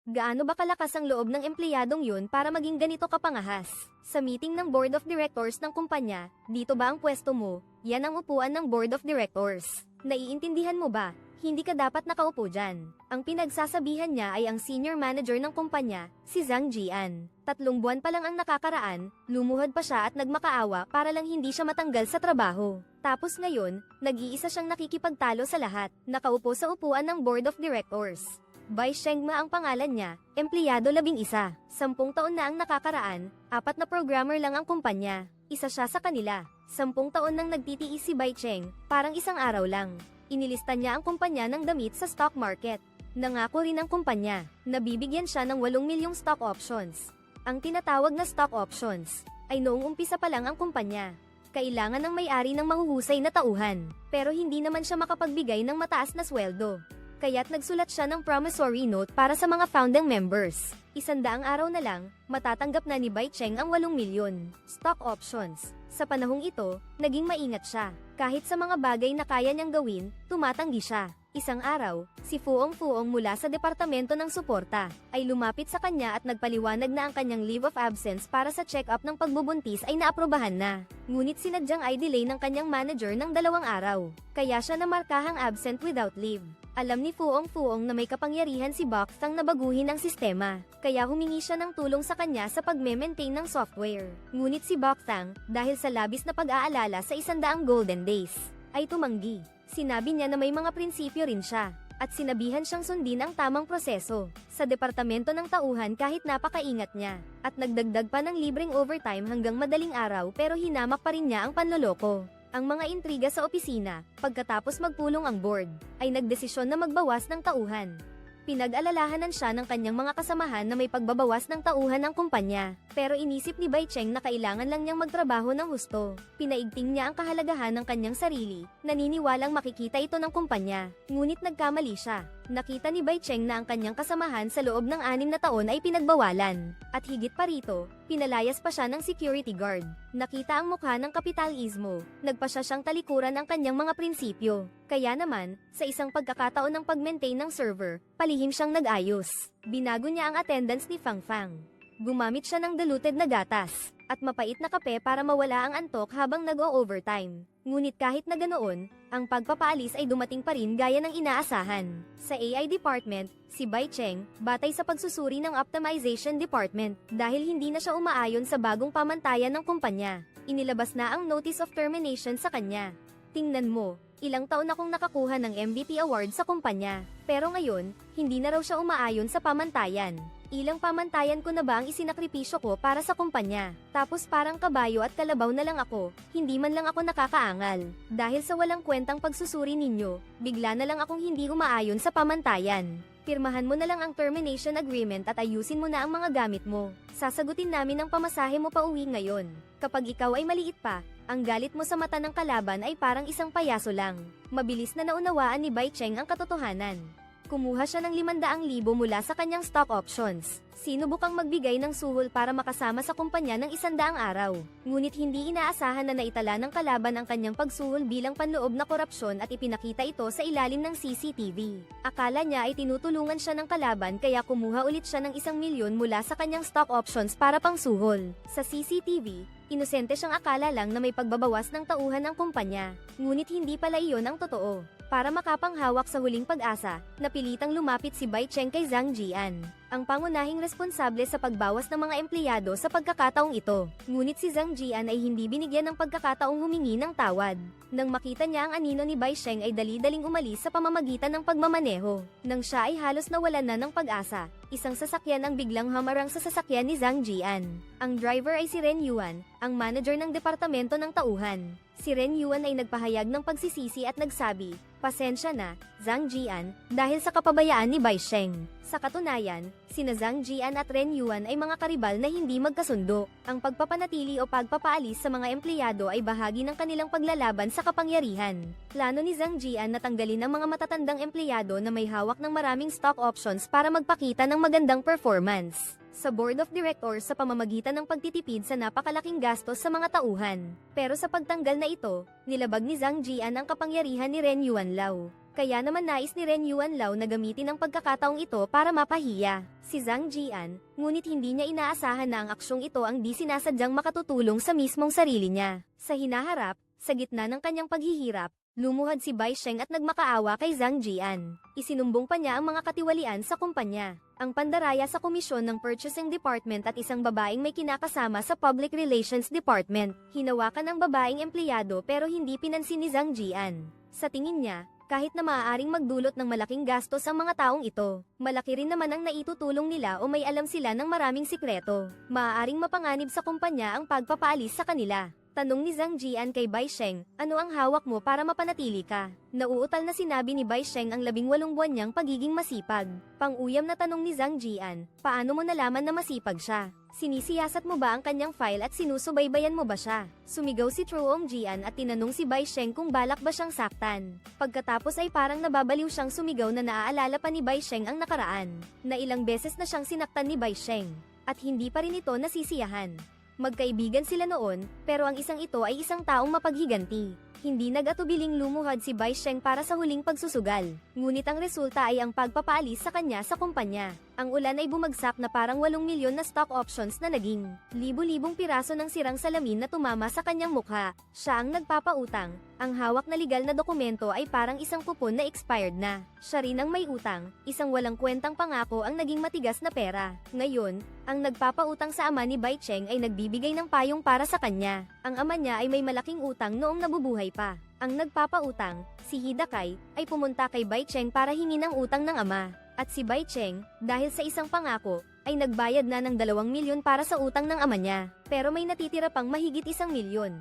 Gaano ba kalakas ang loob ng empleyadong yun para maging ganito kapangahas? Sa meeting ng Board of Directors ng kumpanya, dito ba ang pwesto mo? Yan ang upuan ng Board of Directors. Naiintindihan mo ba? Hindi ka dapat nakaupo dyan. Ang pinagsasabihan niya ay ang senior manager ng kumpanya, si Zhang Jian. 3 buwan pa lang ang nakakaraan, lumuhod pa siya at nagmakaawa para lang hindi siya matanggal sa trabaho. Tapos ngayon, nag-iisa siyang nakikipagtalo sa lahat, nakaupo sa upuan ng Board of Directors. Bai Shengma ang pangalan niya, empleyado 11. 10 taon na ang nakakaraan, 4 na programmer lang ang kumpanya. Isa siya sa kanila. 10 taon nang nagtitiis si Bai Cheng, parang isang araw lang. Inilista niya ang kumpanya ng damit sa stock market. Nangako rin ang kumpanya, na bibigyan siya ng 8 milyong stock options. Ang tinatawag na stock options, ay noong umpisa pa lang ang kumpanya. Kailangan ng may-ari ng mahuhusay na tauhan, pero hindi naman siya makapagbigay ng mataas na sweldo. Kaya't nagsulat siya ng promissory note para sa mga founding members. 100 araw na lang, matatanggap na ni Bai Cheng ang 8 milyon stock options. Sa panahong ito, naging maingat siya. Kahit sa mga bagay na kaya niyang gawin, tumatanggi siya. Isang araw, si Fuong mula sa Departamento ng Suporta, ay lumapit sa kanya at nagpaliwanag na ang kanyang leave of absence para sa check-up ng pagbubuntis ay naaprobahan na. Ngunit sinadyang ay delay ng kanyang manager ng 2 araw. Kaya siya namarkahang absent without leave. Alam ni Fuong na may kapangyarihan si Bok Tang na baguhin ang sistema, kaya humingi siya ng tulong sa kanya sa pag-maintain ng software. Ngunit si Bok Tang, dahil sa labis na pag-aalala sa 100 golden days, ay tumanggi. Sinabi niya na may mga prinsipyo rin siya, at sinabihan siyang sundin ang tamang proseso. Sa departamento ng tauhan kahit napakaingat niya, at nagdagdag pa ng libreng overtime hanggang madaling araw pero hinamak pa rin niya ang panloloko. Ang mga intriga sa opisina, pagkatapos magpulong ang board, ay nagdesisyon na magbawas ng tauhan. Pinag-alalahanan siya ng kanyang mga kasamahan na may pagbabawas ng tauhan ng kumpanya, pero inisip ni Bai Cheng na kailangan lang niyang magtrabaho ng husto. Pinaigting niya ang kahalagahan ng kanyang sarili, naniniwalang makikita ito ng kumpanya, ngunit nagkamali siya. Nakita ni Bai Cheng na ang kanyang kasamahan sa loob ng 6 na taon ay pinagbawalan, at higit pa rito, pinalayas pa siya ng security guard. Nakita ang mukha ng kapitalismo, nagpa siya siyang talikuran ang kanyang mga prinsipyo. Kaya naman, sa isang pagkakataon ng pag-maintain ng server, palihim siyang nag-ayos. Binago niya ang attendance ni Fang Fang. Gumamit siya ng diluted na gatas, at mapait na kape para mawala ang antok habang nag-o-overtime. Ngunit kahit na ganoon, ang pagpapaalis ay dumating pa rin gaya ng inaasahan. Sa AI Department, si Bai Cheng, batay sa pagsusuri ng Optimization Department, dahil hindi na siya umaayon sa bagong pamantayan ng kumpanya. Inilabas na ang Notice of Termination sa kanya. Tingnan mo, ilang taon akong nakakuha ng MVP award sa kumpanya, pero ngayon, hindi na raw siya umaayon sa pamantayan. Ilang pamantayan ko na ba ang isinakripisyo ko para sa kumpanya? Tapos parang kabayo at kalabaw na lang ako, hindi man lang ako nakakaangal. Dahil sa walang kwentang pagsusuri ninyo, bigla na lang akong hindi umaayon sa pamantayan. Pirmahan mo na lang ang termination agreement at ayusin mo na ang mga gamit mo. Sasagutin namin ang pamasahe mo pa uwi ngayon. Kapag ikaw ay maliit pa, ang galit mo sa mata ng kalaban ay parang isang payaso lang. Mabilis na naunawaan ni Bai Cheng ang katotohanan. Kumuha siya ng 500,000 mula sa kanyang stock options. Sinubukang magbigay ng suhol para makasama sa kumpanya ng 100 araw. Ngunit hindi inaasahan na naitala ng kalaban ang kanyang pagsuhol bilang panloob na korupsyon at ipinakita ito sa ilalim ng CCTV. Akala niya ay tinutulungan siya ng kalaban kaya kumuha ulit siya ng 1 milyon mula sa kanyang stock options para pang suhol. Sa CCTV, inosente siyang akala lang na may pagbabawas ng tauhan ng kumpanya. Ngunit hindi pala iyon ang totoo. Para makapanghawak sa huling pag-asa, napilitang lumapit si Bai Cheng kay Zhang Jian, ang pangunahing responsable sa pagbawas ng mga empleyado sa pagkakataong ito. Ngunit si Zhang Jian ay hindi binigyan ng pagkakataong humingi ng tawad. Nang makita niya ang anino ni Bai Cheng ay dali-daling umalis sa pamamagitan ng pagmamaneho. Nang siya ay halos nawalan na ng pag-asa, isang sasakyan ang biglang hamarang sa sasakyan ni Zhang Jian. Ang driver ay si Ren Yuan, ang manager ng departamento ng tauhan. Si Ren Yuan ay nagpahayag ng pagsisisi at nagsabi, "Pasensya na, Zhang Jian, dahil sa kapabayaan ni Bai Cheng." Sa katunayan, sina Zhang Jian at Ren Yuan ay mga karibal na hindi magkasundo. Ang pagpapanatili o pagpapaalis sa mga empleyado ay bahagi ng kanilang paglalaban sa kapangyarihan. Plano ni Zhang Jian na tanggalin ang mga matatandang empleyado na may hawak ng maraming stock options para magpakita ng magandang performance sa Board of Directors sa pamamagitan ng pagtitipid sa napakalaking gastos sa mga tauhan. Pero sa pagtanggal na ito, nilabag ni Zhang Jian ang kapangyarihan ni Ren Yuanlao. Kaya naman nais ni Ren Yuanlao na gamitin ang pagkakataong ito para mapahiya si Zhang Jian, ngunit hindi niya inaasahan na ang aksyong ito ang di sinasadyang makatutulong sa mismong sarili niya. Sa hinaharap, sa gitna ng kanyang paghihirap, lumuhad si Bai Sheng at nagmakaawa kay Zhang Jian. Isinumbong pa niya ang mga katiwalian sa kumpanya, ang pandaraya sa komisyon ng Purchasing Department at isang babaeng may kinakasama sa Public Relations Department. Hinawakan ang babaeng empleyado pero hindi pinansin ni Zhang Jian. Sa tingin niya, kahit na maaaring magdulot ng malaking gastos ang mga taong ito, malaki rin naman ang naitutulong nila o may alam sila ng maraming sikreto. Maaaring mapanganib sa kumpanya ang pagpapaalis sa kanila. Tanong ni Zhang Jian kay Bai Sheng, ano ang hawak mo para mapanatili ka? Nauutal na sinabi ni Bai Sheng ang 18 buwan niyang pagiging masipag. Pang-uyam na tanong ni Zhang Jian, paano mo nalaman na masipag siya? Sinisiyasat mo ba ang kanyang file at sinusubaybayan mo ba siya? Sumigaw si Truong Jian at tinanong si Bai Sheng kung balak ba siyang saktan. Pagkatapos ay parang nababaliw siyang sumigaw na naaalala pa ni Bai Sheng ang nakaraan, na ilang beses na siyang sinaktan ni Bai Sheng, at hindi pa rin ito nasisiyahan. Magkaibigan sila noon, pero ang isang ito ay isang taong mapaghiganti. Hindi nag-atubiling lumuhad si Bai Sheng para sa huling pagsusugal, ngunit ang resulta ay ang pagpapaalis sa kanya sa kumpanya. Ang ulan ay bumagsak na parang 8 milyon na stock options na naging libu-libong piraso ng sirang salamin na tumama sa kanyang mukha. Siya ang nagpapautang. Ang hawak na legal na dokumento ay parang isang kupon na expired na. Siya rin ang may utang, isang walang kwentang pangako ang naging matigas na pera. Ngayon, ang nagpapautang sa ama ni Bai Sheng ay nagbibigay ng payong para sa kanya. Ang ama niya ay may malaking utang noong nabubuhay pa. Ang nagpapautang, si Hidakay, ay pumunta kay Bai Sheng para hingin ang utang ng ama. At si Bai Sheng, dahil sa isang pangako, ay nagbayad na ng 2 milyon para sa utang ng ama niya. Pero may natitira pang mahigit 1 milyon.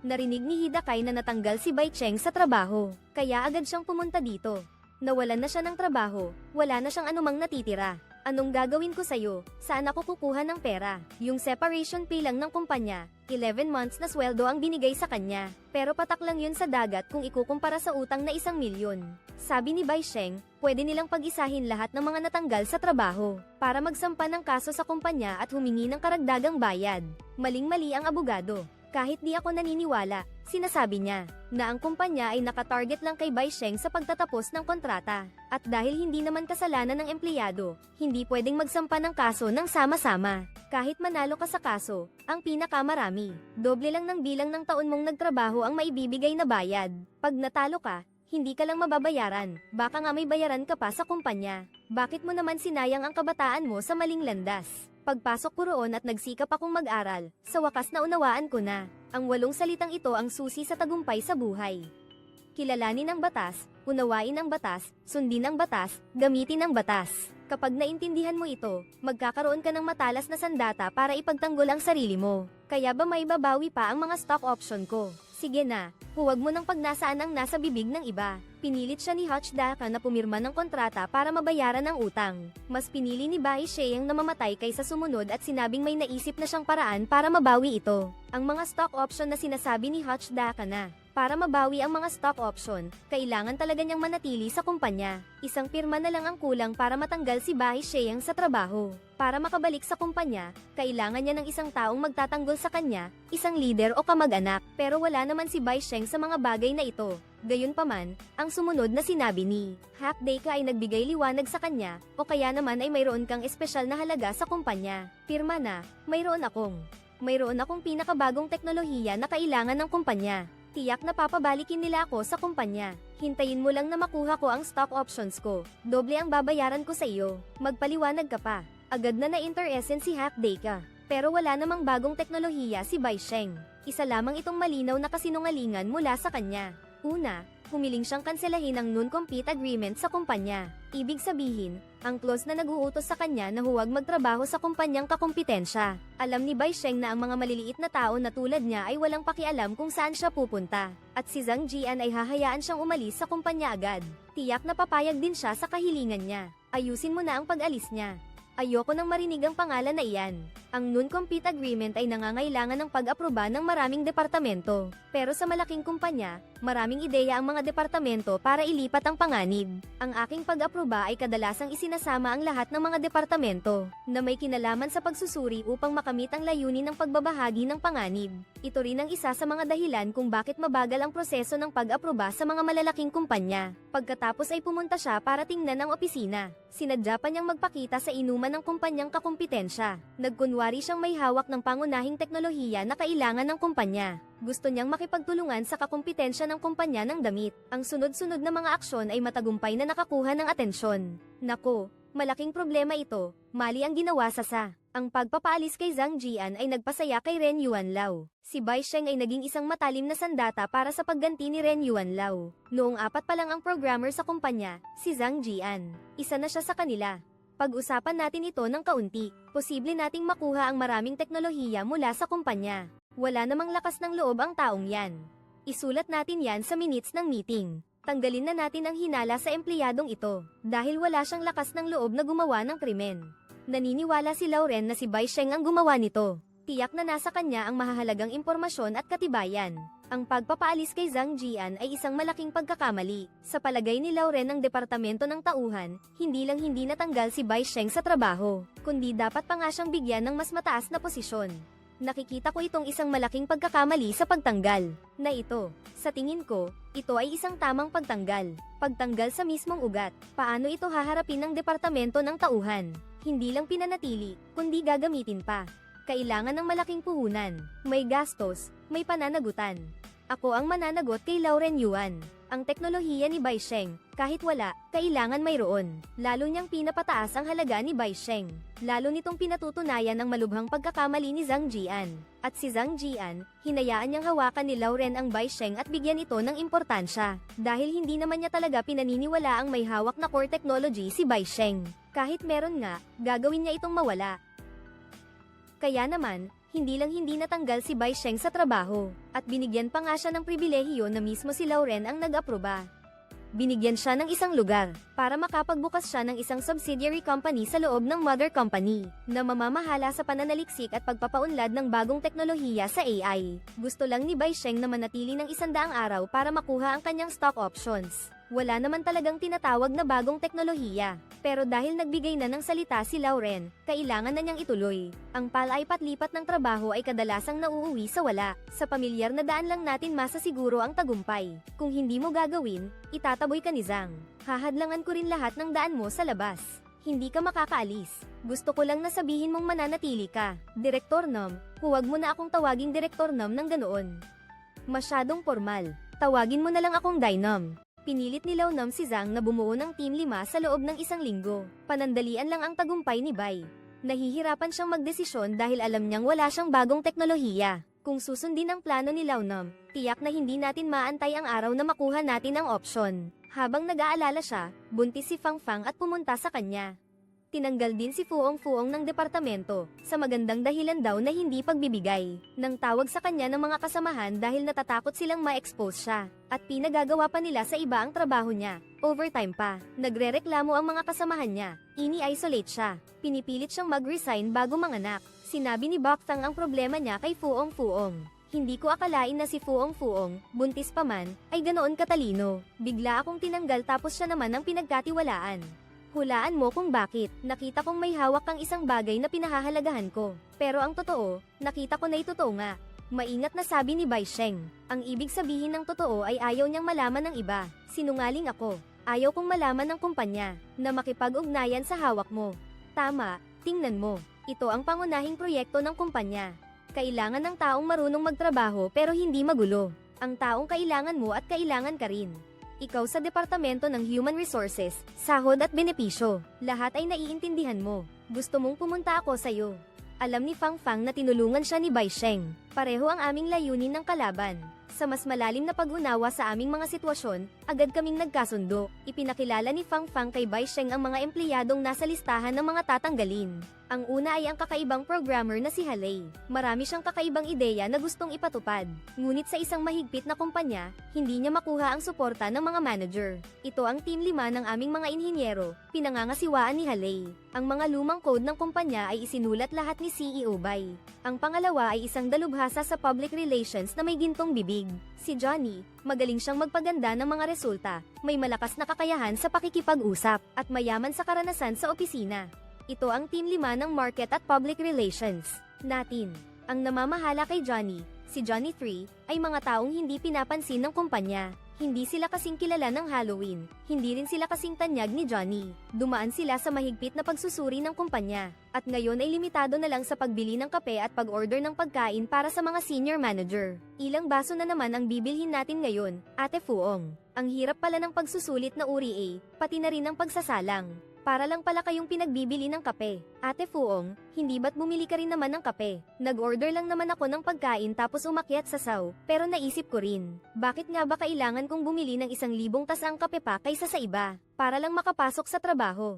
Narinig ni Hidakay na natanggal si Bai Sheng sa trabaho, kaya agad siyang pumunta dito. Nawalan na siya ng trabaho, wala na siyang anumang natitira. Anong gagawin ko sa'yo? Saan ako kukuha ng pera? Yung separation pay lang ng kumpanya, 11 months na sweldo ang binigay sa kanya. Pero patak lang yun sa dagat kung ikukumpara sa utang na 1 milyon. Sabi ni Bai Sheng, pwede nilang pag-isahin lahat ng mga natanggal sa trabaho para magsampa ng kaso sa kumpanya at humingi ng karagdagang bayad. Maling-mali ang abogado. Kahit di ako naniniwala, sinasabi niya, na ang kumpanya ay nakatarget lang kay Bai Sheng sa pagtatapos ng kontrata. At dahil hindi naman kasalanan ng empleyado, hindi pwedeng magsampa ng kaso ng sama-sama. Kahit manalo ka sa kaso, ang pinakamarami, doble lang ng bilang ng taon mong nagtrabaho ang maibibigay na bayad. Pag natalo ka, hindi ka lang mababayaran, baka nga may bayaran ka pa sa kumpanya. Bakit mo naman sinayang ang kabataan mo sa maling landas? Pagpasok ko roon at nagsikap akong mag-aral, sa wakas na unawaan ko na, ang 8 salitang ito ang susi sa tagumpay sa buhay. Kilalanin ang batas, unawain ang batas, sundin ang batas, gamitin ang batas. Kapag naintindihan mo ito, magkakaroon ka ng matalas na sandata para ipagtanggol ang sarili mo. Kaya ba may babawi pa ang mga stock option ko? Sige na, huwag mo nang pagnasaan ang nasa bibig ng iba. Pinilit siya ni Hachdaka na pumirma ng kontrata para mabayaran ang utang. Mas pinili ni Bai Sheng na mamamatay kaysa sumunod at sinabing may naisip na siyang paraan para mabawi ito. Ang mga stock option na sinasabi ni Hachdaka na, para mabawi ang mga stock option, kailangan talaga niyang manatili sa kumpanya. Isang pirma na lang ang kulang para matanggal si Bai Sheng sa trabaho. Para makabalik sa kumpanya, kailangan niya ng isang taong magtatanggol sa kanya, isang leader o kamag-anak. Pero wala naman si Bai Sheng sa mga bagay na ito. Gayunpaman, ang sumunod na sinabi ni Hachdaka ay nagbigay liwanag sa kanya, o kaya naman ay mayroon kang espesyal na halaga sa kumpanya. Pirma na, mayroon akong pinakabagong teknolohiya na kailangan ng kumpanya. Tiyak na papabalikin nila ako sa kumpanya. Hintayin mo lang na makuha ko ang stock options ko. Doble ang babayaran ko sa iyo. Magpaliwanag ka pa. Agad na na-interested si Hachdaka. Pero wala namang bagong teknolohiya si Bai Sheng. Isa lamang itong malinaw na kasinungalingan mula sa kanya. Una, humiling siyang kanselahin ang non-compete agreement sa kumpanya. Ibig sabihin, ang clause na nag-uutos sa kanya na huwag magtrabaho sa kumpanyang kakumpetensya. Alam ni Bai Sheng na ang mga maliliit na tao na tulad niya ay walang pakialam kung saan siya pupunta. At si Zhang Jian ay hahayaan siyang umalis sa kumpanya agad. Tiyak na papayag din siya sa kahilingan niya. Ayusin mo na ang pag-alis niya. Ayoko nang marinig ang pangalan na iyan. Ang non-compete agreement ay nangangailangan ng pag-aproba ng maraming departamento. Pero sa malaking kumpanya, maraming ideya ang mga departamento para ilipat ang panganib. Ang aking pag-aproba ay kadalasang isinasama ang lahat ng mga departamento na may kinalaman sa pagsusuri upang makamit ang layunin ng pagbabahagi ng panganib. Ito rin ang isa sa mga dahilan kung bakit mabagal ang proseso ng pag-aproba sa mga malalaking kumpanya. Pagkatapos ay pumunta siya para tingnan ang opisina. Sinadya pa niyang magpakita sa inuman ng kumpanyang kakumpetensya. Nagkunwari siyang may hawak ng pangunahing teknolohiya na kailangan ng kumpanya. Gusto niyang makipagtulungan sa kakumpetensya ng kumpanya ng damit. Ang sunod-sunod na mga aksyon ay matagumpay na nakakuha ng atensyon. Nako, malaking problema ito. Mali ang ginawa sa Ang pagpapaalis kay Zhang Jian ay nagpasaya kay Ren Yuanlao. Si Bai Sheng ay naging isang matalim na sandata para sa pagganti ni Ren Yuanlao. Noong 4 pa lang ang programmer sa kumpanya, si Zhang Jian. Isa na siya sa kanila. Pag-usapan natin ito ng kaunti. Posible nating makuha ang maraming teknolohiya mula sa kumpanya. Wala namang lakas ng loob ang taong yan. Isulat natin yan sa minutes ng meeting. Tanggalin na natin ang hinala sa empleyadong ito. Dahil wala siyang lakas ng loob na gumawa ng krimen. Naniniwala si Lauren na si Bai Sheng ang gumawa nito. Tiyak na nasa kanya ang mahahalagang impormasyon at katibayan. Ang pagpapaalis kay Zhang Jian ay isang malaking pagkakamali. Sa palagay ni Lauren ng Departamento ng Tauhan, hindi lang hindi natanggal si Bai Sheng sa trabaho, kundi dapat pa nga siyang bigyan ng mas mataas na posisyon. Nakikita ko itong isang malaking pagkakamali sa pagtanggal. Na ito, sa tingin ko, ito ay isang tamang pagtanggal. Pagtanggal sa mismong ugat. Paano ito haharapin ng Departamento ng Tauhan? Hindi lang pinanatili, kundi gagamitin pa. Kailangan ng malaking puhunan, may gastos, may pananagutan. Ako ang mananagot kay Lauren Yuan. Ang teknolohiya ni Bai Sheng, kahit wala, kailangan mayroon. Lalo niyang pinapataas ang halaga ni Bai Sheng. Lalo nitong pinatutunayan ang malubhang pagkakamali ni Zhang Jian. At si Zhang Jian, hinayaan niyang hawakan ni Lauren ang Bai Sheng at bigyan ito ng importansya. Dahil hindi naman niya talaga pinaniniwala ang may hawak na core technology si Bai Sheng. Kahit meron nga, gagawin niya itong mawala. Kaya naman, hindi lang hindi natanggal si Bai Sheng sa trabaho, at binigyan pa nga siya ng pribilehiyo na mismo si Lauren ang nag-aproba. Binigyan siya ng isang lugar, para makapagbukas siya ng isang subsidiary company sa loob ng mother company, na mamamahala sa pananaliksik at pagpapaunlad ng bagong teknolohiya sa AI. Gusto lang ni Bai Sheng na manatili ng 100 araw para makuha ang kanyang stock options. Wala naman talagang tinatawag na bagong teknolohiya. Pero dahil nagbigay na ng salita si Lauren, kailangan na niyang ituloy. Ang palaipat-lipat ng trabaho ay kadalasang nauuwi sa wala. Sa pamilyar na daan lang natin masasiguro ang tagumpay. Kung hindi mo gagawin, itataboy ka ni Zhang. Hahadlangan ko rin lahat ng daan mo sa labas. Hindi ka makakaalis. Gusto ko lang na sabihin mong mananatili ka. Direktor Nom, huwag mo na akong tawaging Direktor Nom ng ganoon. Masyadong formal. Tawagin mo na lang akong Dainom. Pinilit ni Launom si Zhang na bumuo ng Team 5 sa loob ng 1 linggo. Panandalian lang ang tagumpay ni Bai. Nahihirapan siyang magdesisyon dahil alam niyang wala siyang bagong teknolohiya. Kung susundin ang plano ni Launom, tiyak na hindi natin maantay ang araw na makuha natin ang opsyon. Habang nag-aalala siya, buntis si Fang Fang at pumunta sa kanya. Tinanggal din si Fuong Fuong ng departamento, sa magandang dahilan daw na hindi pagbibigay. Nang tawag sa kanya ng mga kasamahan dahil natatakot silang ma-expose siya. At pinagagawa pa nila sa iba ang trabaho niya. Overtime pa. Nagrereklamo ang mga kasamahan niya. Ini-isolate siya. Pinipilit siyang mag-resign bago manganak. Sinabi ni Baktang ang problema niya kay Fuong Fuong. Hindi ko akalain na si Fuong Fuong, buntis pa man, ay ganoon katalino. Bigla akong tinanggal tapos siya naman ang pinagkatiwalaan. Hulaan mo kung bakit. Nakita kong may hawak kang isang bagay na pinahahalagahan ko. Pero ang totoo, nakita ko na itotoo nga. Maingat na sabi ni Bai Sheng. Ang ibig sabihin ng totoo ay ayaw niyang malaman ng iba. Sinungaling ako. Ayaw kong malaman ng kumpanya na makipag-ugnayan sa hawak mo. Tama, tingnan mo. Ito ang pangunahing proyekto ng kumpanya. Kailangan ng taong marunong magtrabaho pero hindi magulo. Ang taong kailangan mo at kailangan ka rin. Ikaw sa Departamento ng Human Resources, sahod at benepisyo. Lahat ay naiintindihan mo. Gusto mong pumunta ako sa'yo. Alam ni Fang Fang na tinulungan siya ni Bai Sheng. Pareho ang aming layunin ng kalaban. Sa mas malalim na pag-unawa sa aming mga sitwasyon, agad kaming nagkasundo. Ipinakilala ni Fang Fang kay Bai Sheng ang mga empleyadong nasa listahan ng mga tatanggalin. Ang una ay ang kakaibang programmer na si Haley. Marami siyang kakaibang ideya na gustong ipatupad. Ngunit sa isang mahigpit na kumpanya, hindi niya makuha ang suporta ng mga manager. Ito ang Team 5 ng aming mga inhinyero, pinangangasiwaan ni Haley. Ang mga lumang code ng kumpanya ay isinulat lahat ni CEO Bai. Ang pangalawa ay isang dalubhasa sa public relations na may gintong bibig. Si Johnny, magaling siyang magpaganda ng mga resulta, may malakas na kakayahan sa pakikipag-usap, at mayaman sa karanasan sa opisina. Ito ang Team 5 ng Market at Public Relations natin. Ang namamahala kay Johnny, si Johnny 3, ay mga taong hindi pinapansin ng kumpanya. Hindi sila kasing kilala ng Halloween, hindi rin sila kasing tanyag ni Johnny. Dumaan sila sa mahigpit na pagsusuri ng kumpanya, at ngayon ay limitado na lang sa pagbili ng kape at pag-order ng pagkain para sa mga senior manager. Ilang baso na naman ang bibilhin natin ngayon, Ate Fuong? Ang hirap pala ng pagsusulit na uri pati na rin ang pagsasalang. Para lang pala kayong pinagbibili ng kape. Ate Fuong, hindi ba't bumili ka rin naman ng kape? Nag-order lang naman ako ng pagkain tapos umakyat sa saw, pero naisip ko rin, bakit nga ba kailangan kong bumili ng 1,000 tasang kape pa kaysa sa iba, para lang makapasok sa trabaho?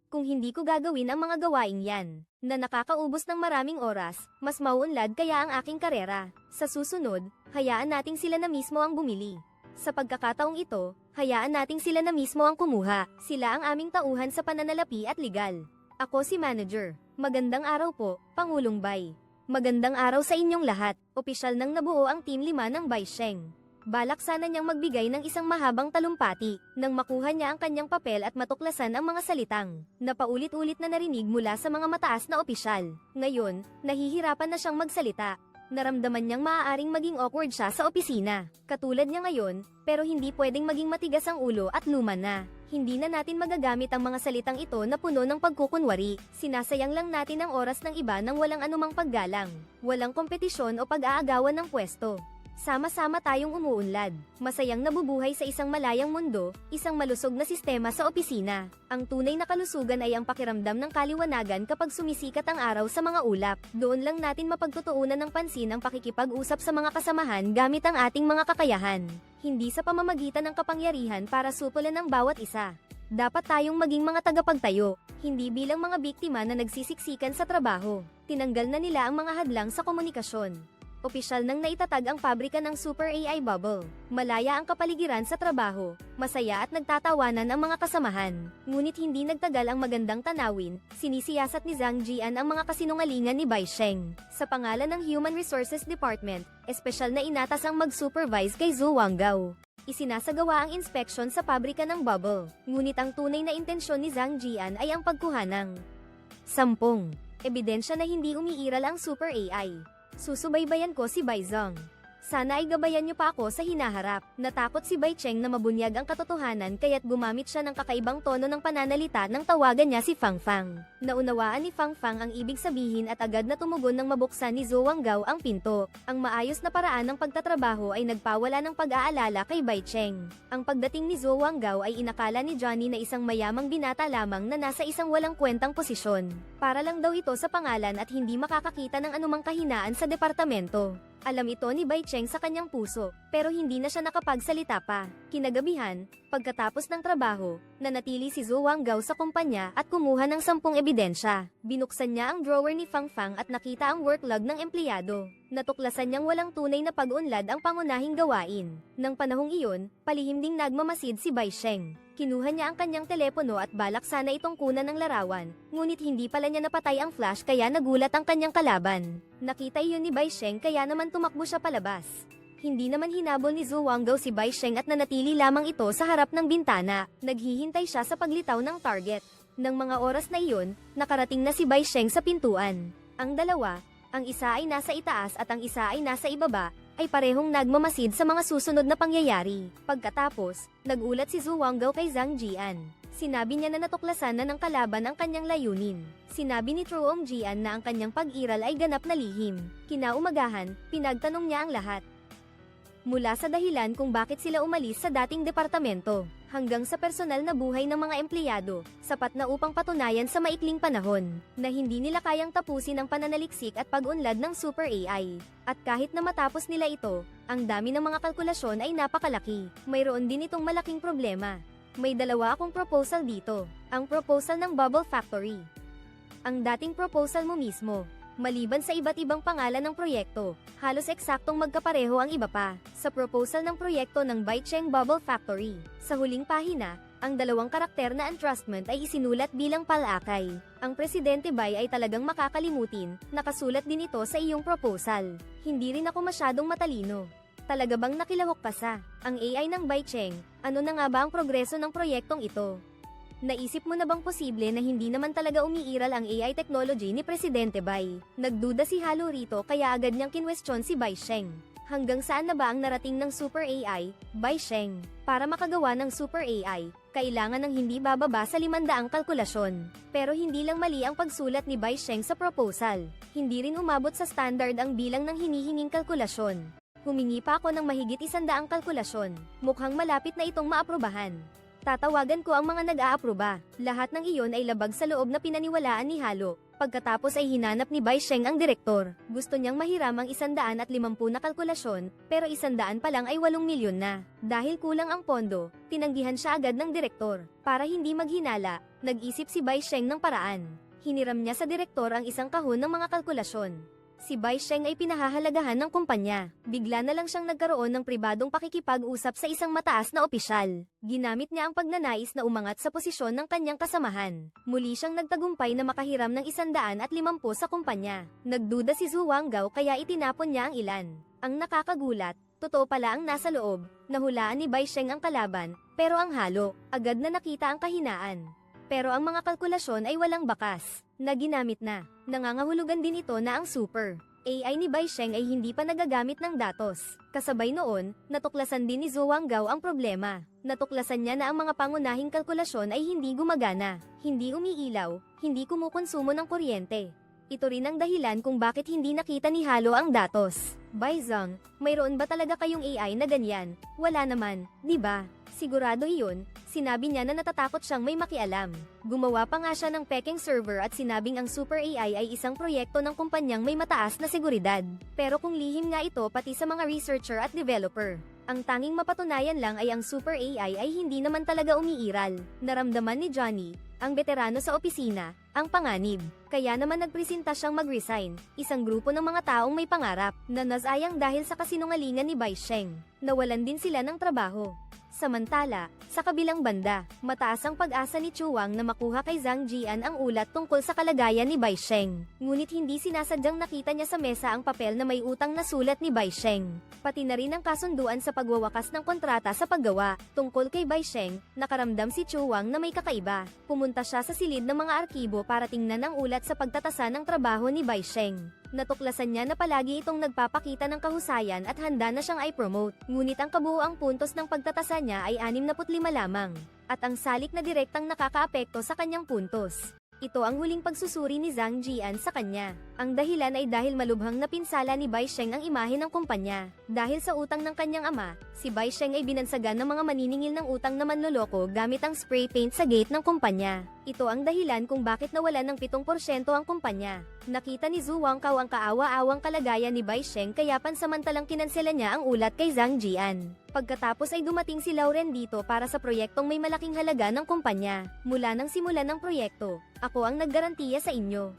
Kung hindi ko gagawin ang mga gawaing yan, na nakakaubos ng maraming oras, mas mauunlad kaya ang aking karera. Sa susunod, hayaan nating sila na mismo ang bumili. Sa pagkakataong ito, hayaan nating sila na mismo ang kumuha. Sila ang aming tauhan sa pananalapi at legal. Ako si Manager. Magandang araw po, Pangulong Bai. Magandang araw sa inyong lahat. Opisyal nang nabuo ang Team 5 ng Bai Sheng. Balak sana niyang magbigay ng isang mahabang talumpati, nang makuha niya ang kanyang papel at matuklasan ang mga salitang na paulit-ulit na narinig mula sa mga mataas na opisyal. Ngayon, nahihirapan na siyang magsalita. Naramdaman niyang maaaring maging awkward siya sa opisina. Katulad niya ngayon, pero hindi pwedeng maging matigas ang ulo at luma na. Hindi na natin magagamit ang mga salitang ito na puno ng pagkukunwari. Sinasayang lang natin ang oras ng iba nang walang anumang paggalang. Walang kompetisyon o pag-aagawan ng pwesto. Sama-sama tayong umuunlad. Masayang nabubuhay sa isang malayang mundo, isang malusog na sistema sa opisina. Ang tunay na kalusugan ay ang pakiramdam ng kaliwanagan kapag sumisikat ang araw sa mga ulap. Doon lang natin mapagtutuunan ng pansin ang pakikipag-usap sa mga kasamahan gamit ang ating mga kakayahan. Hindi sa pamamagitan ng kapangyarihan para supulan ng bawat isa. Dapat tayong maging mga tagapagtayo, hindi bilang mga biktima na nagsisiksikan sa trabaho. Tinanggal na nila ang mga hadlang sa komunikasyon. Opisyal nang naitatag ang pabrika ng Super AI Bubble. Malaya ang kapaligiran sa trabaho, masaya at nagtatawanan ang mga kasamahan. Ngunit hindi nagtagal ang magandang tanawin, sinisiyasat ni Zhang Jian ang mga kasinungalingan ni Bai Sheng. Sa pangalan ng Human Resources Department, espesyal na inatas ang mag-supervise kay Zhou Wanggao. Isinasagawa ang inspeksyon sa pabrika ng Bubble, ngunit ang tunay na intensyon ni Zhang Jian ay ang pagkuha ng 10 ebidensya na hindi umiiral ang Super AI. Susubaybayan ko si Bai Zhang. Sana ay gabayan niyo pa ako sa hinaharap. Natakot si Bai Cheng na mabunyag ang katotohanan kaya't gumamit siya ng kakaibang tono ng pananalita nang tawagan niya si Fang Fang. Naunawaan ni Fang Fang ang ibig sabihin at agad na tumugon nang mabuksan ni Zhou Wanggao ang pinto. Ang maayos na paraan ng pagtatrabaho ay nagpawala ng pag-aalala kay Bai Cheng. Ang pagdating ni Zhou Wanggao ay inakala ni Johnny na isang mayamang binata lamang na nasa isang walang kwentang posisyon. Para lang daw ito sa pangalan at hindi makakakita ng anumang kahinaan sa departamento. Alam ito ni Bai Cheng sa kanyang puso, pero hindi na siya nakapagsalita pa. Kinagabihan, pagkatapos ng trabaho, nanatili si Zhou Wanggao sa kumpanya at kumuha ng 10 ebidensya. Binuksan niya ang drawer ni Fang Fang at nakita ang work log ng empleyado. Natuklasan niyang walang tunay na pag-unlad ang pangunahing gawain. Nang panahong iyon, palihim ding nagmamasid si Bai Sheng. Kinuha niya ang kanyang telepono at balak sana itong kunan ng larawan, ngunit hindi pala niya napatay ang flash kaya nagulat ang kanyang kalaban. Nakita iyon ni Bai Sheng kaya naman tumakbo siya palabas. Hindi naman hinabol ni Zhou Wanggao si Bai Sheng at nanatili lamang ito sa harap ng bintana. Naghihintay siya sa paglitaw ng target. Nang mga oras na iyon, nakarating na si Bai Sheng sa pintuan. Ang dalawa, ang isa ay nasa itaas at ang isa ay nasa ibaba, ay parehong nagmamasid sa mga susunod na pangyayari. Pagkatapos, nagulat si Zhou Wanggao kay Zhang Jian. Sinabi niya na natuklasan na ng kalaban ang kanyang layunin. Sinabi ni Truong Jian na ang kanyang pag-iral ay ganap na lihim. Kinaumagahan, pinagtanong niya ang lahat. Mula sa dahilan kung bakit sila umalis sa dating departamento, hanggang sa personal na buhay ng mga empleyado, sapat na upang patunayan sa maikling panahon, na hindi nila kayang tapusin ang pananaliksik at pag-unlad ng Super AI. At kahit na matapos nila ito, ang dami ng mga kalkulasyon ay napakalaki. Mayroon din itong malaking problema. May dalawa akong proposal dito. Ang proposal ng Bubble Factory. Ang dating proposal mo mismo. Maliban sa iba't ibang pangalan ng proyekto, halos eksaktong magkapareho ang iba pa. Sa proposal ng proyekto ng Bai Cheng Bubble Factory, sa huling pahina, ang dalawang karakter na entrustment ay isinulat bilang palakay. Ang Presidente Bai ay talagang makakalimutin, nakasulat din ito sa iyong proposal. Hindi rin ako masyadong matalino. Talaga bang nakilahok ka sa ang AI ng Bai Cheng? Ano na nga ba ang progreso ng proyektong ito? Naisip mo na bang posible na hindi naman talaga umiiral ang AI technology ni Presidente Bai? Nagduda si Halo rito kaya agad niyang kinwestiyon si Bai Sheng. Hanggang saan na ba ang narating ng Super AI, Bai Sheng? Para makagawa ng Super AI, kailangan ng hindi bababa sa 500 kalkulasyon. Pero hindi lang mali ang pagsulat ni Bai Sheng sa proposal. Hindi rin umabot sa standard ang bilang ng hinihinging kalkulasyon. Humingi pa ako ng mahigit 100 kalkulasyon. Mukhang malapit na itong maaprubahan. Tatawagan ko ang mga nag-aaproba. Lahat ng iyon ay labag sa loob na pinaniwalaan ni Halo. Pagkatapos ay hinanap ni Bai Sheng ang direktor. Gusto niyang mahiram ang 150 na kalkulasyon, pero 100 pa lang ay 8 milyon na. Dahil kulang ang pondo, tinanggihan siya agad ng direktor. Para hindi maghinala, nag-isip si Bai Sheng ng paraan. Hiniram niya sa direktor ang isang kahon ng mga kalkulasyon. Si Bai Sheng ay pinahahalagahan ng kumpanya. Bigla na lang siyang nagkaroon ng pribadong pakikipag-usap sa isang mataas na opisyal. Ginamit niya ang pagnanais na umangat sa posisyon ng kanyang kasamahan. Muli siyang nagtagumpay na makahiram ng 150 sa kumpanya. Nagduda si Zhu Wanggao kaya itinapon niya ang ilan. Ang nakakagulat, totoo pala ang nasa loob. Nahulaan ni Bai Sheng ang kalaban, pero ang Halo, agad na nakita ang kahinaan. Pero ang mga kalkulasyon ay walang bakas, na ginamit na. Nangangahulugan din ito na ang Super AI ni Bai Sheng ay hindi pa nagagamit ng datos. Kasabay noon, natuklasan din ni Zhu Wanggao ang problema. Natuklasan niya na ang mga pangunahing kalkulasyon ay hindi gumagana, hindi umiilaw, hindi kumukonsumo ng kuryente. Ito rin ang dahilan kung bakit hindi nakita ni Halo ang datos. Bai Zhang, mayroon ba talaga kayong AI na ganyan? Wala naman, di ba? Sigurado iyon, sinabi niya na natatakot siyang may makialam. Gumawa pa nga siya ng peking server at sinabing ang Super AI ay isang proyekto ng kumpanyang may mataas na seguridad. Pero kung lihim nga ito pati sa mga researcher at developer. Ang tanging mapatunayan lang ay ang Super AI ay hindi naman talaga umiiral. Naramdaman ni Johnny, ang veterano sa opisina, ang panganib. Kaya naman nagpresenta siyang mag-resign, isang grupo ng mga taong may pangarap, na nasayang dahil sa kasinungalingan ni Bai Sheng. Nawalan din sila ng trabaho. Samantala, sa kabilang banda, mataas ang pag-asa ni Chuang na makuha kay Zhang Jian ang ulat tungkol sa kalagayan ni Bai Sheng. Ngunit hindi sinasadyang nakita niya sa mesa ang papel na may utang na sulat ni Bai Sheng. Pati na rin ang kasunduan sa pagwawakas ng kontrata sa paggawa. Tungkol kay Bai Sheng, nakaramdam si Chuang na may kakaiba. Pumunta siya sa silid ng mga arkibo para tingnan ang ulat sa pagtatasa ng trabaho ni Bai Sheng. Natuklasan niya na palagi itong nagpapakita ng kahusayan at handa na siyang i-promote. Ngunit ang kabuuang puntos ng pagtatasa niya ay 65 lamang. At ang salik na direktang nakakaapekto sa kanyang puntos. Ito ang huling pagsusuri ni Zhang Jian sa kanya. Ang dahilan ay dahil malubhang napinsala ni Bai Sheng ang imahe ng kumpanya. Dahil sa utang ng kanyang ama, si Bai Sheng ay binansagan ng mga maniningil ng utang na manloloko gamit ang spray paint sa gate ng kumpanya. Ito ang dahilan kung bakit nawalan ng 7% ang kumpanya. Nakita ni Zhu Wanggao ang kaawa-awang kalagayan ni Bai Sheng kaya pansamantalang kinansela niya ang ulat kay Zhang Jian. Pagkatapos ay dumating si Lauren dito para sa proyektong may malaking halaga ng kumpanya. Mula nang simulan ng proyekto, ako ang naggarantiya sa inyo.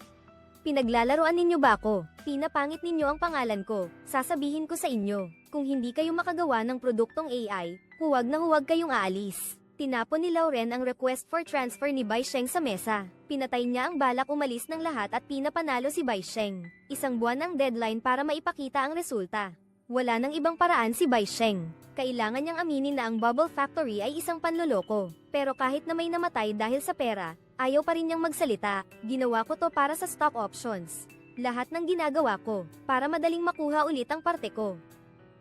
Pinaglalaroan ninyo ba ako? Pinapangit ninyo ang pangalan ko. Sasabihin ko sa inyo, kung hindi kayo makagawa ng produktong AI, huwag na huwag kayong aalis. Tinapon ni Lauren ang request for transfer ni Bai Sheng sa mesa. Pinatay niya ang balak umalis ng lahat at pinapanalo si Bai Sheng. Isang buwan ang deadline para maipakita ang resulta. Wala nang ibang paraan si Bai Sheng. Kailangan niyang aminin na ang Bubble Factory ay isang panloloko. Pero kahit na may namatay dahil sa pera, ayaw pa rin niyang magsalita. Ginawa ko to para sa stock options. Lahat ng ginagawa ko, para madaling makuha ulit ang parte ko.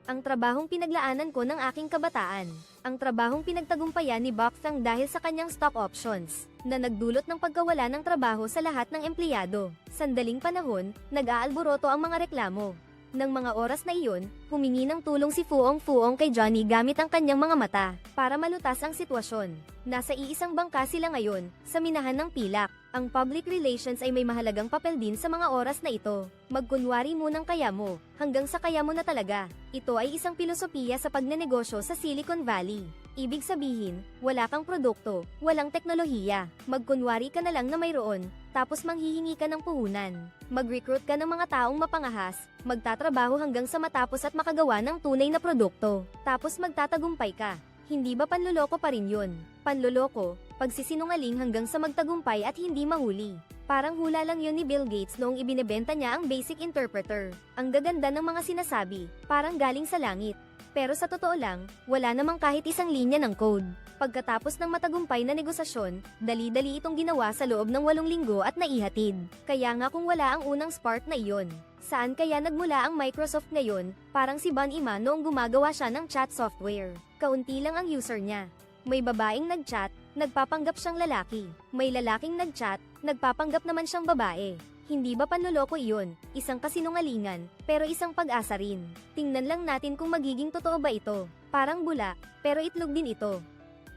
Ang trabahong pinaglaanan ko ng aking kabataan. Ang trabahong pinagtagumpayan ni Bok Thang dahil sa kanyang stock options, na nagdulot ng pagkawala ng trabaho sa lahat ng empleyado. Sandaling panahon, nag-aalboroto ang mga reklamo. Nang mga oras na iyon, humingi ng tulong si Fuong kay Johnny gamit ang kanyang mga mata, para malutas ang sitwasyon. Nasa iisang bangka sila ngayon, sa minahan ng pilak. Ang public relations ay may mahalagang papel din sa mga oras na ito. Magkunwari munang kaya mo, hanggang sa kaya mo na talaga. Ito ay isang filosofiya sa pagnenegosyo sa Silicon Valley. Ibig sabihin, wala kang produkto, walang teknolohiya. Magkunwari ka na lang na mayroon, tapos manghihingi ka ng puhunan. Mag-recruit ka ng mga taong mapangahas, magtatrabaho hanggang sa matapos at makagawa ng tunay na produkto. Tapos magtatagumpay ka. Hindi ba panloloko pa rin yun? Panloloko, pagsisinungaling hanggang sa magtagumpay at hindi mahuli. Parang hula lang yun ni Bill Gates noong ibinebenta niya ang Basic Interpreter. Ang gaganda ng mga sinasabi, parang galing sa langit. Pero sa totoo lang, wala namang kahit isang linya ng code. Pagkatapos ng matagumpay na negosasyon, dali-dali itong ginawa sa loob ng 8 linggo at naihatid. Kaya nga kung wala ang unang spark na iyon, saan kaya nagmula ang Microsoft ngayon? Parang si Ban Iman noong gumagawa siya ng chat software. Kaunti lang ang user niya. May babaeng nag-chat, nagpapanggap siyang lalaki. May lalaking nag-chat, nagpapanggap naman siyang babae. Hindi ba panloloko iyon? Isang kasinungalingan, pero isang pag-asa rin. Tingnan lang natin kung magiging totoo ba ito. Parang bula, pero itlog din ito.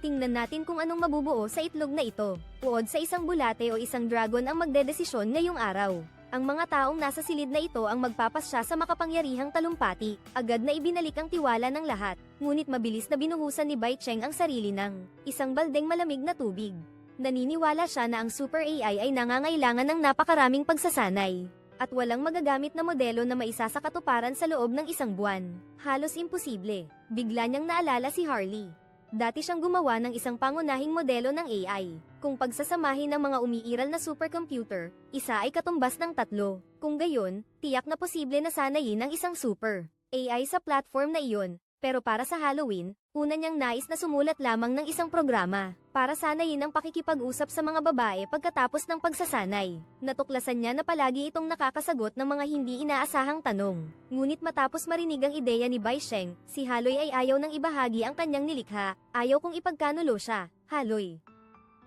Tingnan natin kung anong mabubuo sa itlog na ito. Uod sa isang bulate o isang dragon ang magdedesisyon ngayong araw. Ang mga taong nasa silid na ito ang magpapasya sa makapangyarihang talumpati. Agad na ibinalik ang tiwala ng lahat. Ngunit mabilis na binuhusan ni Bai Cheng ang sarili ng isang baldeng malamig na tubig. Naniniwala siya na ang Super AI ay nangangailangan ng napakaraming pagsasanay. At walang magagamit na modelo na maisa sa katuparan sa loob ng isang buwan. Halos imposible. Bigla niyang naalala si Harley. Dati siyang gumawa ng isang pangunahing modelo ng AI. Kung pagsasamahin ng mga umiiral na supercomputer, isa ay katumbas ng 3. Kung gayon, tiyak na posible na sanayin ang isang super AI sa platform na iyon. Pero para sa Halloween, una niyang nais na sumulat lamang ng isang programa para sanayin ang pakikipag-usap sa mga babae pagkatapos ng pagsasanay. Natuklasan niya na palagi itong nakakasagot ng mga hindi inaasahang tanong. Ngunit matapos marinig ang ideya ni Bai Cheng, si Haloy ay ayaw nang ibahagi ang kanyang nilikha. Ayaw kong ipagkanulo siya. Haloy,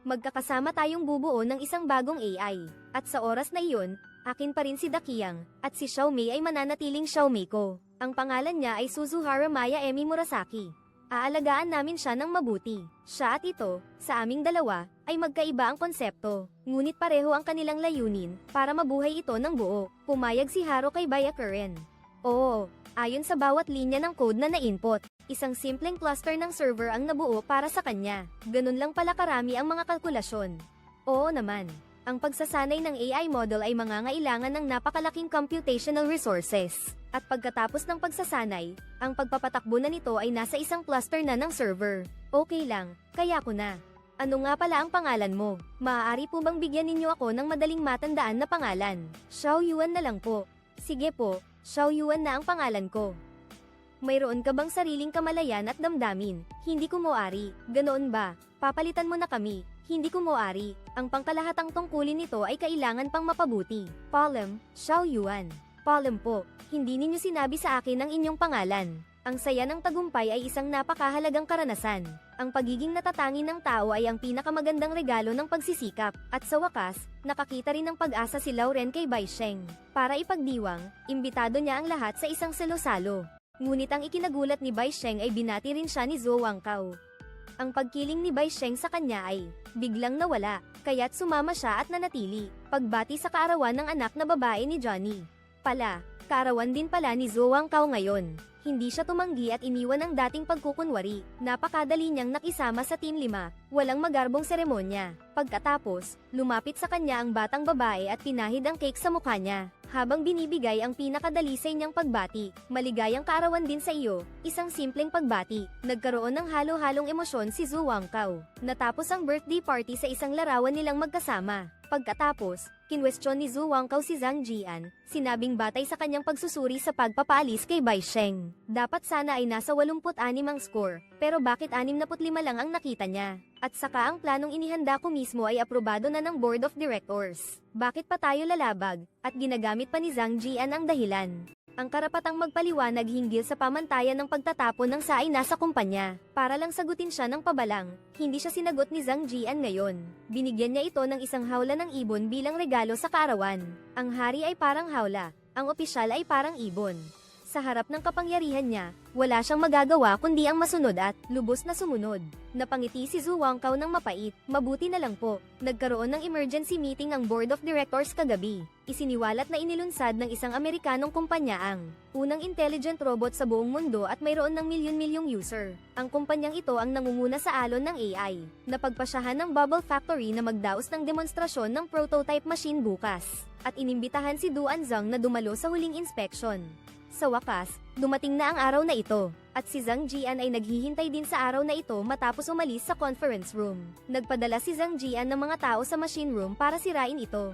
magkakasama tayong bubuo ng isang bagong AI. At sa oras na iyon, akin pa rin si Dakiang, at si Xiaomei ay mananatiling Xiaomei ko. Ang pangalan niya ay Suzuhara Maya Emi Murasaki. Aalagaan namin siya ng mabuti. Siya at ito, sa aming dalawa, ay magkaiba ang konsepto. Ngunit pareho ang kanilang layunin, para mabuhay ito ng buo. Pumayag si Haro kay Byakuren. Oo, ayon sa bawat linya ng code na na-input, isang simpleng cluster ng server ang nabuo para sa kanya. Ganun lang pala karami ang mga kalkulasyon. Oo naman. Ang pagsasanay ng AI model ay mangangailangan ng napakalaking computational resources. At pagkatapos ng pagsasanay, ang pagpapatakbo na nito ay nasa isang cluster na ng server. Okay lang, kaya ko na. Ano nga pala ang pangalan mo? Maaari po bang bigyan ninyo ako ng madaling matandaan na pangalan? Xiao Yuan na lang po. Sige po, Xiao Yuan na ang pangalan ko. Mayroon ka bang sariling kamalayan at damdamin? Hindi ko moari. Ganoon ba? Papalitan mo na kami. Hindi ko moari. Ang pangkalahatang tungkulin nito ay kailangan pang mapabuti. Palem, Xiao Yuan. Palem po, hindi ninyo sinabi sa akin ang inyong pangalan. Ang saya ng tagumpay ay isang napakahalagang karanasan. Ang pagiging natatangi ng tao ay ang pinakamagandang regalo ng pagsisikap. At sa wakas, nakakita rin ng pag-asa si Lauren kay Bai Cheng. Para ipagdiwang, imbitado niya ang lahat sa isang salo-salo. Ngunit ang ikinagulat ni Bai Cheng ay binati rin siya ni Zhou Wangkao. Ang pagkiling ni Bai Cheng sa kanya ay biglang nawala, kaya't sumama siya at nanatili. Pagbati sa kaarawan ng anak na babae ni Johnny. Kaarawan din pala ni Zhou Wangkao ngayon. Hindi siya tumanggi at iniwan ang dating pagkukunwari. Napakadali niyang nakisama sa Team 5, walang magarbong seremonya. Pagkatapos, lumapit sa kanya ang batang babae at pinahid ang cake sa mukha niya. Habang binibigay ang pinakadalisay niyang pagbati, maligayang kaarawan din sa iyo, isang simpleng pagbati. Nagkaroon ng halo-halong emosyon si Zhou Wangkao. Natapos ang birthday party sa isang larawan nilang magkasama. Pagkatapos, kinwestiyon ni Zhou Wangkao si Zhang Jian, sinabing batay sa kanyang pagsusuri sa pagpapaalis kay Bai Cheng. Dapat sana ay nasa 86 ang score, pero bakit 65 lang ang nakita niya? At saka ang planong inihanda ko mismo ay aprobado na ng Board of Directors. Bakit pa tayo lalabag? At ginagamit pa ni Zhang Jian ang dahilan. Ang karapatang magpaliwanag hinggil sa pamantayan ng pagtatapon ng saay nasa kumpanya. Para lang sagutin siya ng pabalang, hindi siya sinagot ni Zhang Jian ngayon. Binigyan niya ito ng isang hawla ng ibon bilang regalo sa kaarawan. Ang hari ay parang hawla, ang opisyal ay parang ibon. Sa harap ng kapangyarihan niya, wala siyang magagawa kundi ang masunod at lubos na sumunod. Napangiti si Zhou Wangkao ng mapait, mabuti na lang po. Nagkaroon ng emergency meeting ang Board of Directors kagabi. Isiniwalat na inilunsad ng isang Amerikanong kumpanya ang unang intelligent robot sa buong mundo at mayroon ng milyon-milyong user. Ang kumpanyang ito ang nangunguna sa alon ng AI. Napagpasyahan ng Bubble Factory na magdaos ng demonstrasyon ng prototype machine bukas. At inimbitahan si Duan Zhang na dumalo sa huling inspection. Sa wakas, dumating na ang araw na ito, at si Zhang Jian ay naghihintay din sa araw na ito matapos umalis sa conference room. Nagpadala si Zhang Jian ng mga tao sa machine room para sirain ito.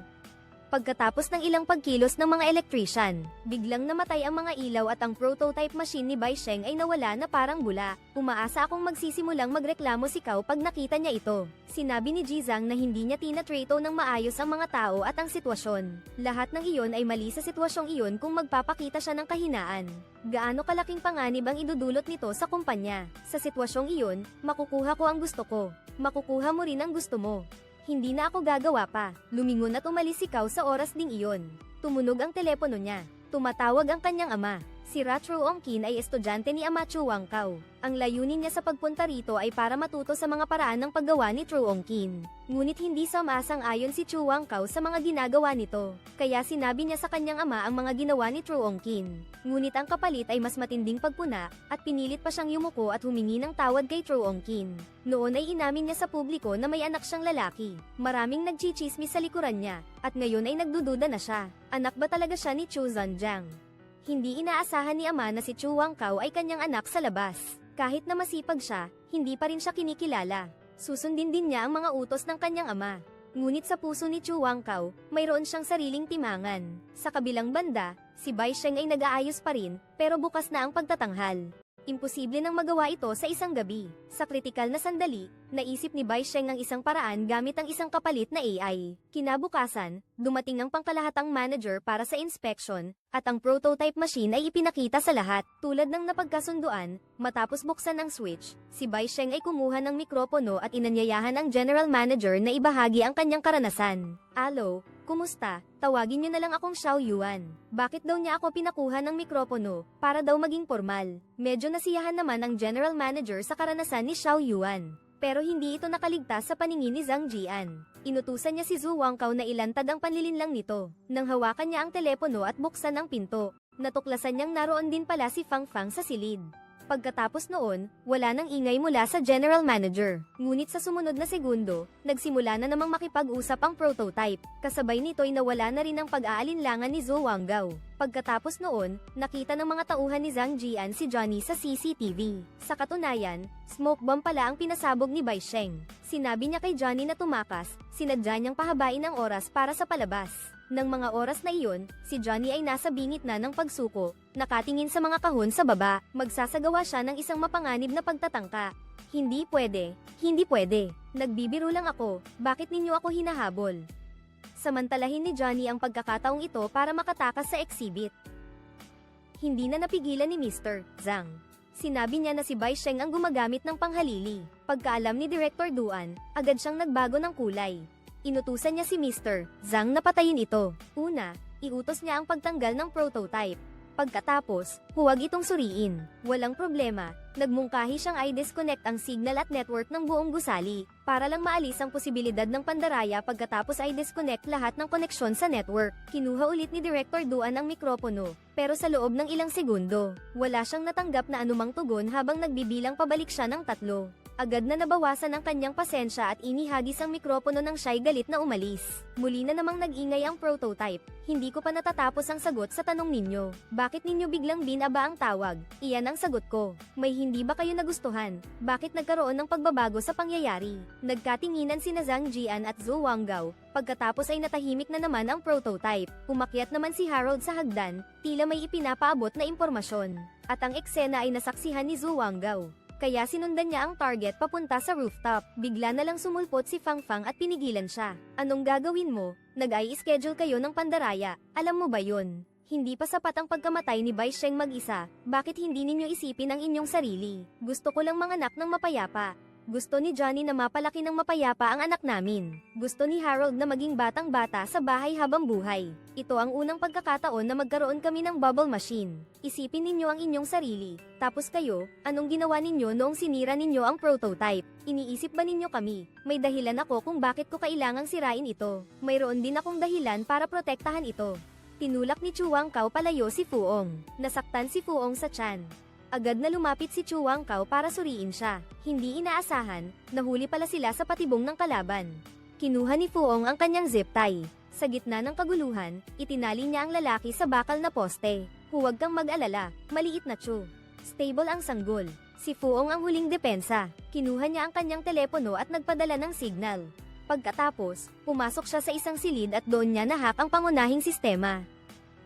Pagkatapos ng ilang pagkilos ng mga electrician, biglang namatay ang mga ilaw at ang prototype machine ni Bai Sheng ay nawala na parang bula. Umaasa akong magsisimulang magreklamo si Kao pag nakita niya ito. Sinabi ni Jizang na hindi niya tinatrato ng maayos ang mga tao at ang sitwasyon. Lahat ng iyon ay mali sa sitwasyong iyon kung magpapakita siya ng kahinaan. Gaano kalaking panganib ang idudulot nito sa kumpanya? Sa sitwasyong iyon, makukuha ko ang gusto ko. Makukuha mo rin ang gusto mo. Hindi na ako gagawa pa. Lumingon at umalis si Kao sa oras ding iyon. Tumunog ang telepono niya. Tumatawag ang kanyang ama. Si Ratro Ongkin ay estudyante ni Ama Chuang Kao. Ang layunin niya sa pagpunta rito ay para matuto sa mga paraan ng paggawa ni True Ongkin. Ngunit hindi sumasang-ayon si Chuang Kao sa mga ginagawa nito. Kaya sinabi niya sa kanyang ama ang mga ginawa ni True Ongkin. Ngunit ang kapalit ay mas matinding pagpuna, at pinilit pa siyang yumuko at humingi ng tawad kay True Ongkin. Noon ay inamin niya sa publiko na may anak siyang lalaki. Maraming nagchichismis sa likuran niya, at ngayon ay nagdududa na siya. Anak ba talaga siya ni Chu Zhanjiang? Hindi inaasahan ni ama na si Chuang Kao ay kanyang anak sa labas. Kahit na masipag siya, hindi pa rin siya kinikilala. Susundin din niya ang mga utos ng kanyang ama. Ngunit sa puso ni Chuang Kao, mayroon siyang sariling timangan. Sa kabilang banda, si Bai Sheng ay nag-aayos pa rin, pero bukas na ang pagtatanghal. Imposible nang magawa ito sa isang gabi. Sa kritikal na sandali, naisip ni Bai Sheng ang isang paraan gamit ang isang kapalit na AI. Kinabukasan, dumating ang pangkalahatang manager para sa inspection, at ang prototype machine ay ipinakita sa lahat. Tulad ng napagkasunduan, matapos buksan ang switch, si Bai Sheng ay kumuha ng mikropono at inanyayahan ang general manager na ibahagi ang kanyang karanasan. "Alo, kumusta? Tawagin niyo na lang akong Xiao Yuan." Bakit daw niya ako pinakuha ng mikropono? Para daw maging formal. Medyo nasiyahan naman ang general manager sa karanasan ni Xiao Yuan. Pero hindi ito nakaligtas sa paningin ni Zhang Jian. Inutusan niya si Zhu Wangkao na ilantad ang panlilinlang nito. Nang hawakan niya ang telepono at buksan ang pinto, natuklasan niyang naroon din pala si Fang Fang sa silid. Pagkatapos noon, wala nang ingay mula sa general manager. Ngunit sa sumunod na segundo, nagsimula na namang makipag-usap ang prototype. Kasabay nito'y nawala na rin ang pag-aalinlangan ni Zhou Wanggao. Pagkatapos noon, nakita ng mga tauhan ni Zhang Jian si Johnny sa CCTV. Sa katunayan, smoke bomb pala ang pinasabog ni Bai Sheng. Sinabi niya kay Johnny na tumakas, sinadya niyang pahabain ang oras para sa palabas. Nang mga oras na iyon, si Johnny ay nasa bingit na ng pagsuko, nakatingin sa mga kahon sa baba. Magsasagawa siya ng isang mapanganib na pagtatangka. Hindi pwede, hindi pwede. Nagbibiro lang ako, bakit ninyo ako hinahabol? Samantalahin ni Johnny ang pagkakataong ito para makatakas sa exhibit. Hindi na napigilan ni Mr. Zhang. Sinabi niya na si Bai Sheng ang gumagamit ng panghalili. Pagkaalam ni Director Duan, agad siyang nagbago ng kulay. Inutusan niya si Mr. Zhang na patayin ito. Una, iutos niya ang pagtanggal ng prototype. Pagkatapos, huwag itong suriin. Walang problema, nagmungkahi siyang i-disconnect ang signal at network ng buong gusali, para lang maalis ang posibilidad ng pandaraya pagkatapos i-disconnect lahat ng koneksyon sa network. Kinuha ulit ni Director Duan ang mikropono, pero sa loob ng ilang segundo, wala siyang natanggap na anumang tugon habang nagbibilang pabalik siya ng 3. Agad na nabawasan ang kanyang pasensya at inihagis ang mikropono ng siya'y galit na umalis. Muli na namang nag-ingay ang prototype. Hindi ko pa natatapos ang sagot sa tanong ninyo. Bakit ninyo biglang binaba ang tawag? Iyan ang sagot ko. May hindi ba kayo nagustuhan? Bakit nagkaroon ng pagbabago sa pangyayari? Nagkatinginan sina Zhang Jian at Zhou Wanggao. Pagkatapos ay natahimik na naman ang prototype. Umakyat naman si Harold sa hagdan, tila may ipinapaabot na impormasyon. At ang eksena ay nasaksihan ni Zhou Wanggao. Kaya sinundan niya ang target papunta sa rooftop. Bigla na lang sumulpot si Fang Fang at pinigilan siya. "Anong gagawin mo? Nag-i-schedule kayo ng pandaraya, alam mo ba yun? Hindi pa sapat ang pagkamatay ni Bai Sheng mag-isa, bakit hindi ninyo isipin ang inyong sarili? Gusto ko lang manganak ng mapayapa. Gusto ni Johnny na mapalaki ng mapayapa ang anak namin. Gusto ni Harold na maging batang-bata sa bahay habang buhay. Ito ang unang pagkakataon na magkaroon kami ng bubble machine. Isipin ninyo ang inyong sarili. Tapos kayo, anong ginawa ninyo noong sinira ninyo ang prototype? Iniisip ba ninyo kami? May dahilan ako kung bakit ko kailangang sirain ito. Mayroon din akong dahilan para protektahan ito." Tinulak ni Chuang Kao palayo si Fuong. Nasaktan si Fuong sa tiyan. Agad na lumapit si Chuang Kao para suriin siya. Hindi inaasahan, nahuli pala sila sa patibong ng kalaban. Kinuha ni Fuong ang kanyang zip tie. Sa gitna ng kaguluhan, itinali niya ang lalaki sa bakal na poste. "Huwag kang mag-alala, maliit na Chu. Stable ang sanggol." Si Fuong ang huling depensa. Kinuha niya ang kanyang telepono at nagpadala ng signal. Pagkatapos, pumasok siya sa isang silid at doon niya nahack ang pangunahing sistema.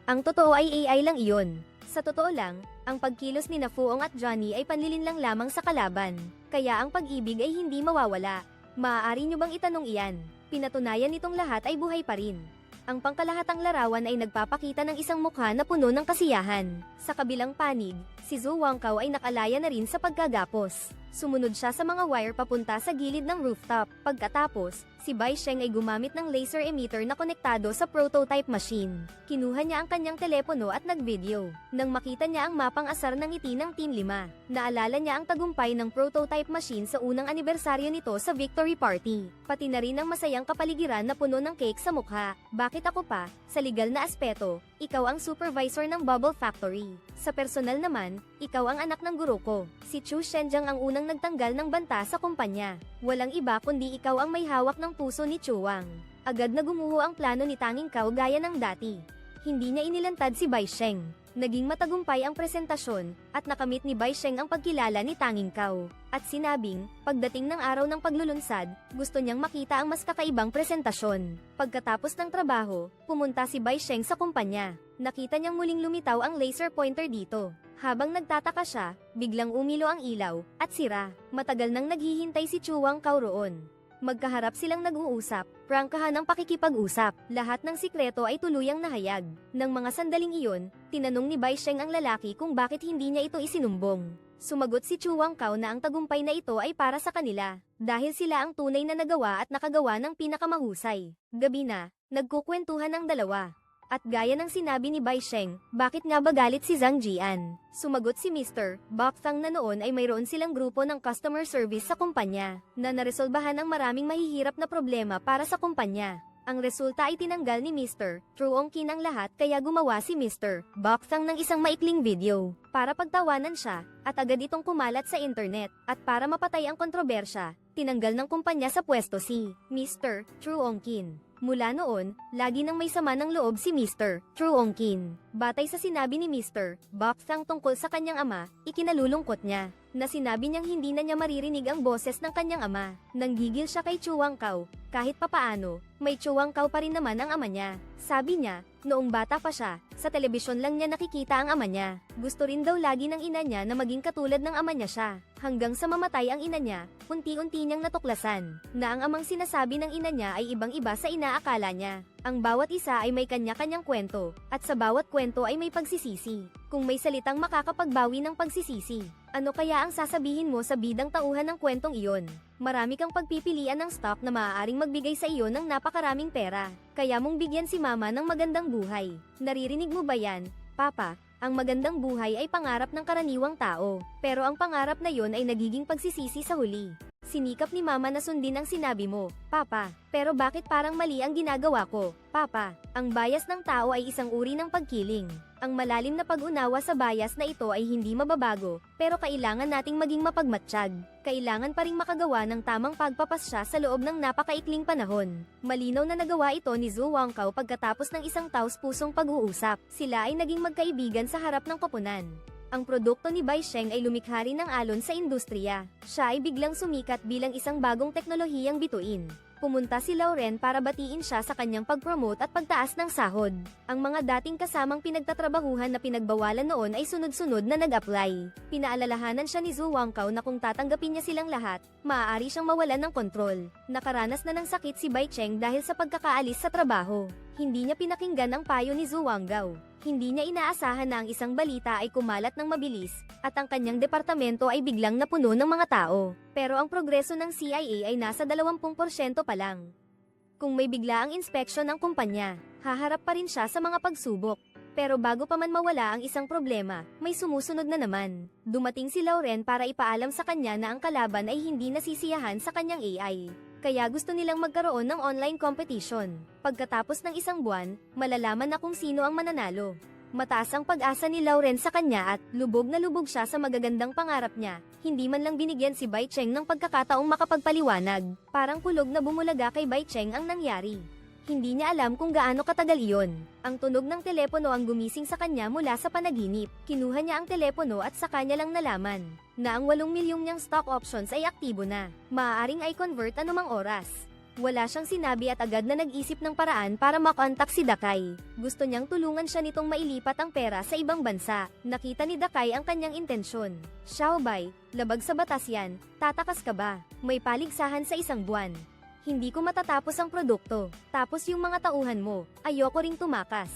Ang totoo ay AI lang iyon. Sa totoo lang, ang pagkilos ni Fuong at Johnny ay panlilinlang lamang sa kalaban, kaya ang pag-ibig ay hindi mawawala. Maaari niyo bang itanong iyan? Pinatunayan nitong lahat ay buhay pa rin. Ang pangkalahatang larawan ay nagpapakita ng isang mukha na puno ng kasiyahan. Sa kabilang panig, si Zhu Wangkao ay nakalaya na rin sa pagkagapos. Sumunod siya sa mga wire papunta sa gilid ng rooftop. Pagkatapos, si Bai Sheng ay gumamit ng laser emitter na konektado sa prototype machine. Kinuha niya ang kanyang telepono at nag-video. Nang makita niya ang mapang asar ng ngiti ng Team 5, naalala niya ang tagumpay ng prototype machine sa unang anibersaryo nito sa victory party. Pati na rin ang masayang kapaligiran na puno ng cake sa mukha. Bakit ako pa? Sa legal na aspeto, ikaw ang supervisor ng Bubble Factory. Sa personal naman, ikaw ang anak ng guro ko. Si Chu Shenjiang ang unang nagtanggal ng banta sa kumpanya. Walang iba kundi ikaw ang may hawak ng puso ni Chuang. Agad na gumuho ang plano ni Tanging Kao gaya ng dati. Hindi niya inilantad si Bai Sheng. Naging matagumpay ang presentasyon, at nakamit ni Bai Sheng ang pagkilala ni Tanging Kao. At sinabing, pagdating ng araw ng paglulunsad, gusto niyang makita ang mas kakaibang presentasyon. Pagkatapos ng trabaho, pumunta si Bai Sheng sa kumpanya. Nakita niyang muling lumitaw ang laser pointer dito. Habang nagtataka siya, biglang umilo ang ilaw, at sira. Matagal nang naghihintay si Chuang Kao roon. Magkaharap silang nag-uusap, prangkahan ang pakikipag-usap. Lahat ng sikreto ay tuluyang nahayag. Nang mga sandaling iyon, tinanong ni Bai Sheng ang lalaki kung bakit hindi niya ito isinumbong. Sumagot si Chuang Kao na ang tagumpay na ito ay para sa kanila, dahil sila ang tunay na nagawa at nakagawa ng pinakamahusay. Gabi na, nagkukwentuhan ang dalawa. At gaya ng sinabi ni Bai Sheng, bakit nga ba galit si Zhang Jian? Sumagot si Mr. Bok Thang na noon ay mayroon silang grupo ng customer service sa kumpanya, na naresolbahan ang maraming mahihirap na problema para sa kumpanya. Ang resulta ay tinanggal ni Mr. Truong Qin ang lahat kaya gumawa si Mr. Bok Thang ng isang maikling video, para pagtawanan siya, at agad itong kumalat sa internet, at para mapatay ang kontrobersya, tinanggal ng kumpanya sa pwesto si Mr. Truong Qin. Mula noon, lagi nang may sama ng loob si Mr. Truong Qin. Batay sa sinabi ni Mr. Bok Thang tungkol sa kanyang ama, ikinalulungkot niya, na sinabi niyang hindi na niya maririnig ang boses ng kanyang ama. Nanggigil siya kay Chuang Kao, kahit papaano, may Chuang Kao pa rin naman ang ama niya. Sabi niya, noong bata pa siya, sa telebisyon lang niya nakikita ang ama niya. Gusto rin daw lagi ng ina niya na maging katulad ng ama niya siya. Hanggang sa mamatay ang ina niya, unti-unti niyang natuklasan, na ang amang sinasabi ng ina niya ay ibang-iba sa inaakala niya. Ang bawat isa ay may kanya-kanyang kwento, at sa bawat kwento ay may pagsisisi. Kung may salitang makakapagbawi ng pagsisisi, ano kaya ang sasabihin mo sa bidang tauhan ng kwentong iyon? Marami kang pagpipilian ng stock na maaaring magbigay sa iyo ng napakaraming pera. Kaya mong bigyan si mama ng magandang buhay. Naririnig mo ba yan, Papa? Ang magandang buhay ay pangarap ng karaniwang tao, pero ang pangarap na yon ay nagiging pagsisisi sa huli. Sinikap ni mama na sundin ang sinabi mo, Papa, pero bakit parang mali ang ginagawa ko, Papa? Ang bias ng tao ay isang uri ng pagkiling. Ang malalim na pag-unawa sa bias na ito ay hindi mababago, pero kailangan nating maging mapagmatsyag. Kailangan pa ring makagawa ng tamang pagpapasya sa loob ng napakaikling panahon. Malinaw na nagawa ito ni Zhu Wangkao pagkatapos ng isang taos-pusong pag-uusap. Sila ay naging magkaibigan sa harap ng koponan. Ang produkto ni Bai Sheng ay lumikha rin ng alon sa industriya. Siya ay biglang sumikat bilang isang bagong teknolohiyang bituin. Pumunta si Lauren para batiin siya sa kanyang pag-promote at pagtaas ng sahod. Ang mga dating kasamang pinagtatrabahuhan na pinagbawalan noon ay sunod-sunod na nag-apply. Pinaalalahanan siya ni Zhu Wangkao na kung tatanggapin niya silang lahat, maaari siyang mawalan ng kontrol. Nakaranas na ng sakit si Bai Cheng dahil sa pagkakaalis sa trabaho. Hindi niya pinakinggan ang payo ni Zhu Wangkao. Hindi niya inaasahan na ang isang balita ay kumalat ng mabilis, at ang kanyang departamento ay biglang napuno ng mga tao. Pero ang progreso ng CIA ay nasa 20% pa lang. Kung may bigla ang inspeksyon ng kumpanya, haharap pa rin siya sa mga pagsubok. Pero bago pa man mawala ang isang problema, may sumusunod na naman. Dumating si Lauren para ipaalam sa kanya na ang kalaban ay hindi nasisiyahan sa kanyang AI. Kaya gusto nilang magkaroon ng online competition. Pagkatapos ng isang buwan, malalaman na kung sino ang mananalo. Mataas ang pag-asa ni Lauren sa kanya at lubog na lubog siya sa magagandang pangarap niya. Hindi man lang binigyan si Bai Cheng ng pagkakataong makapagpaliwanag. Parang kulog na bumulaga kay Bai Cheng ang nangyari. Hindi niya alam kung gaano katagal iyon. Ang tunog ng telepono ang gumising sa kanya mula sa panaginip. Kinuha niya ang telepono at sa kanya lang nalaman na ang 8 milyong niyang stock options ay aktibo na. Maaaring i-convert anumang oras. Wala siyang sinabi at agad na nag-isip ng paraan para makontak si Dakay. Gusto niyang tulungan siya nitong mailipat ang pera sa ibang bansa. Nakita ni Dakay ang kanyang intensyon. Xiaobay, labag sa batas yan, tatakas ka ba? May paligsahan sa isang buwan. Hindi ko matatapos ang produkto. Tapos yung mga tauhan mo, ayoko ring tumakas.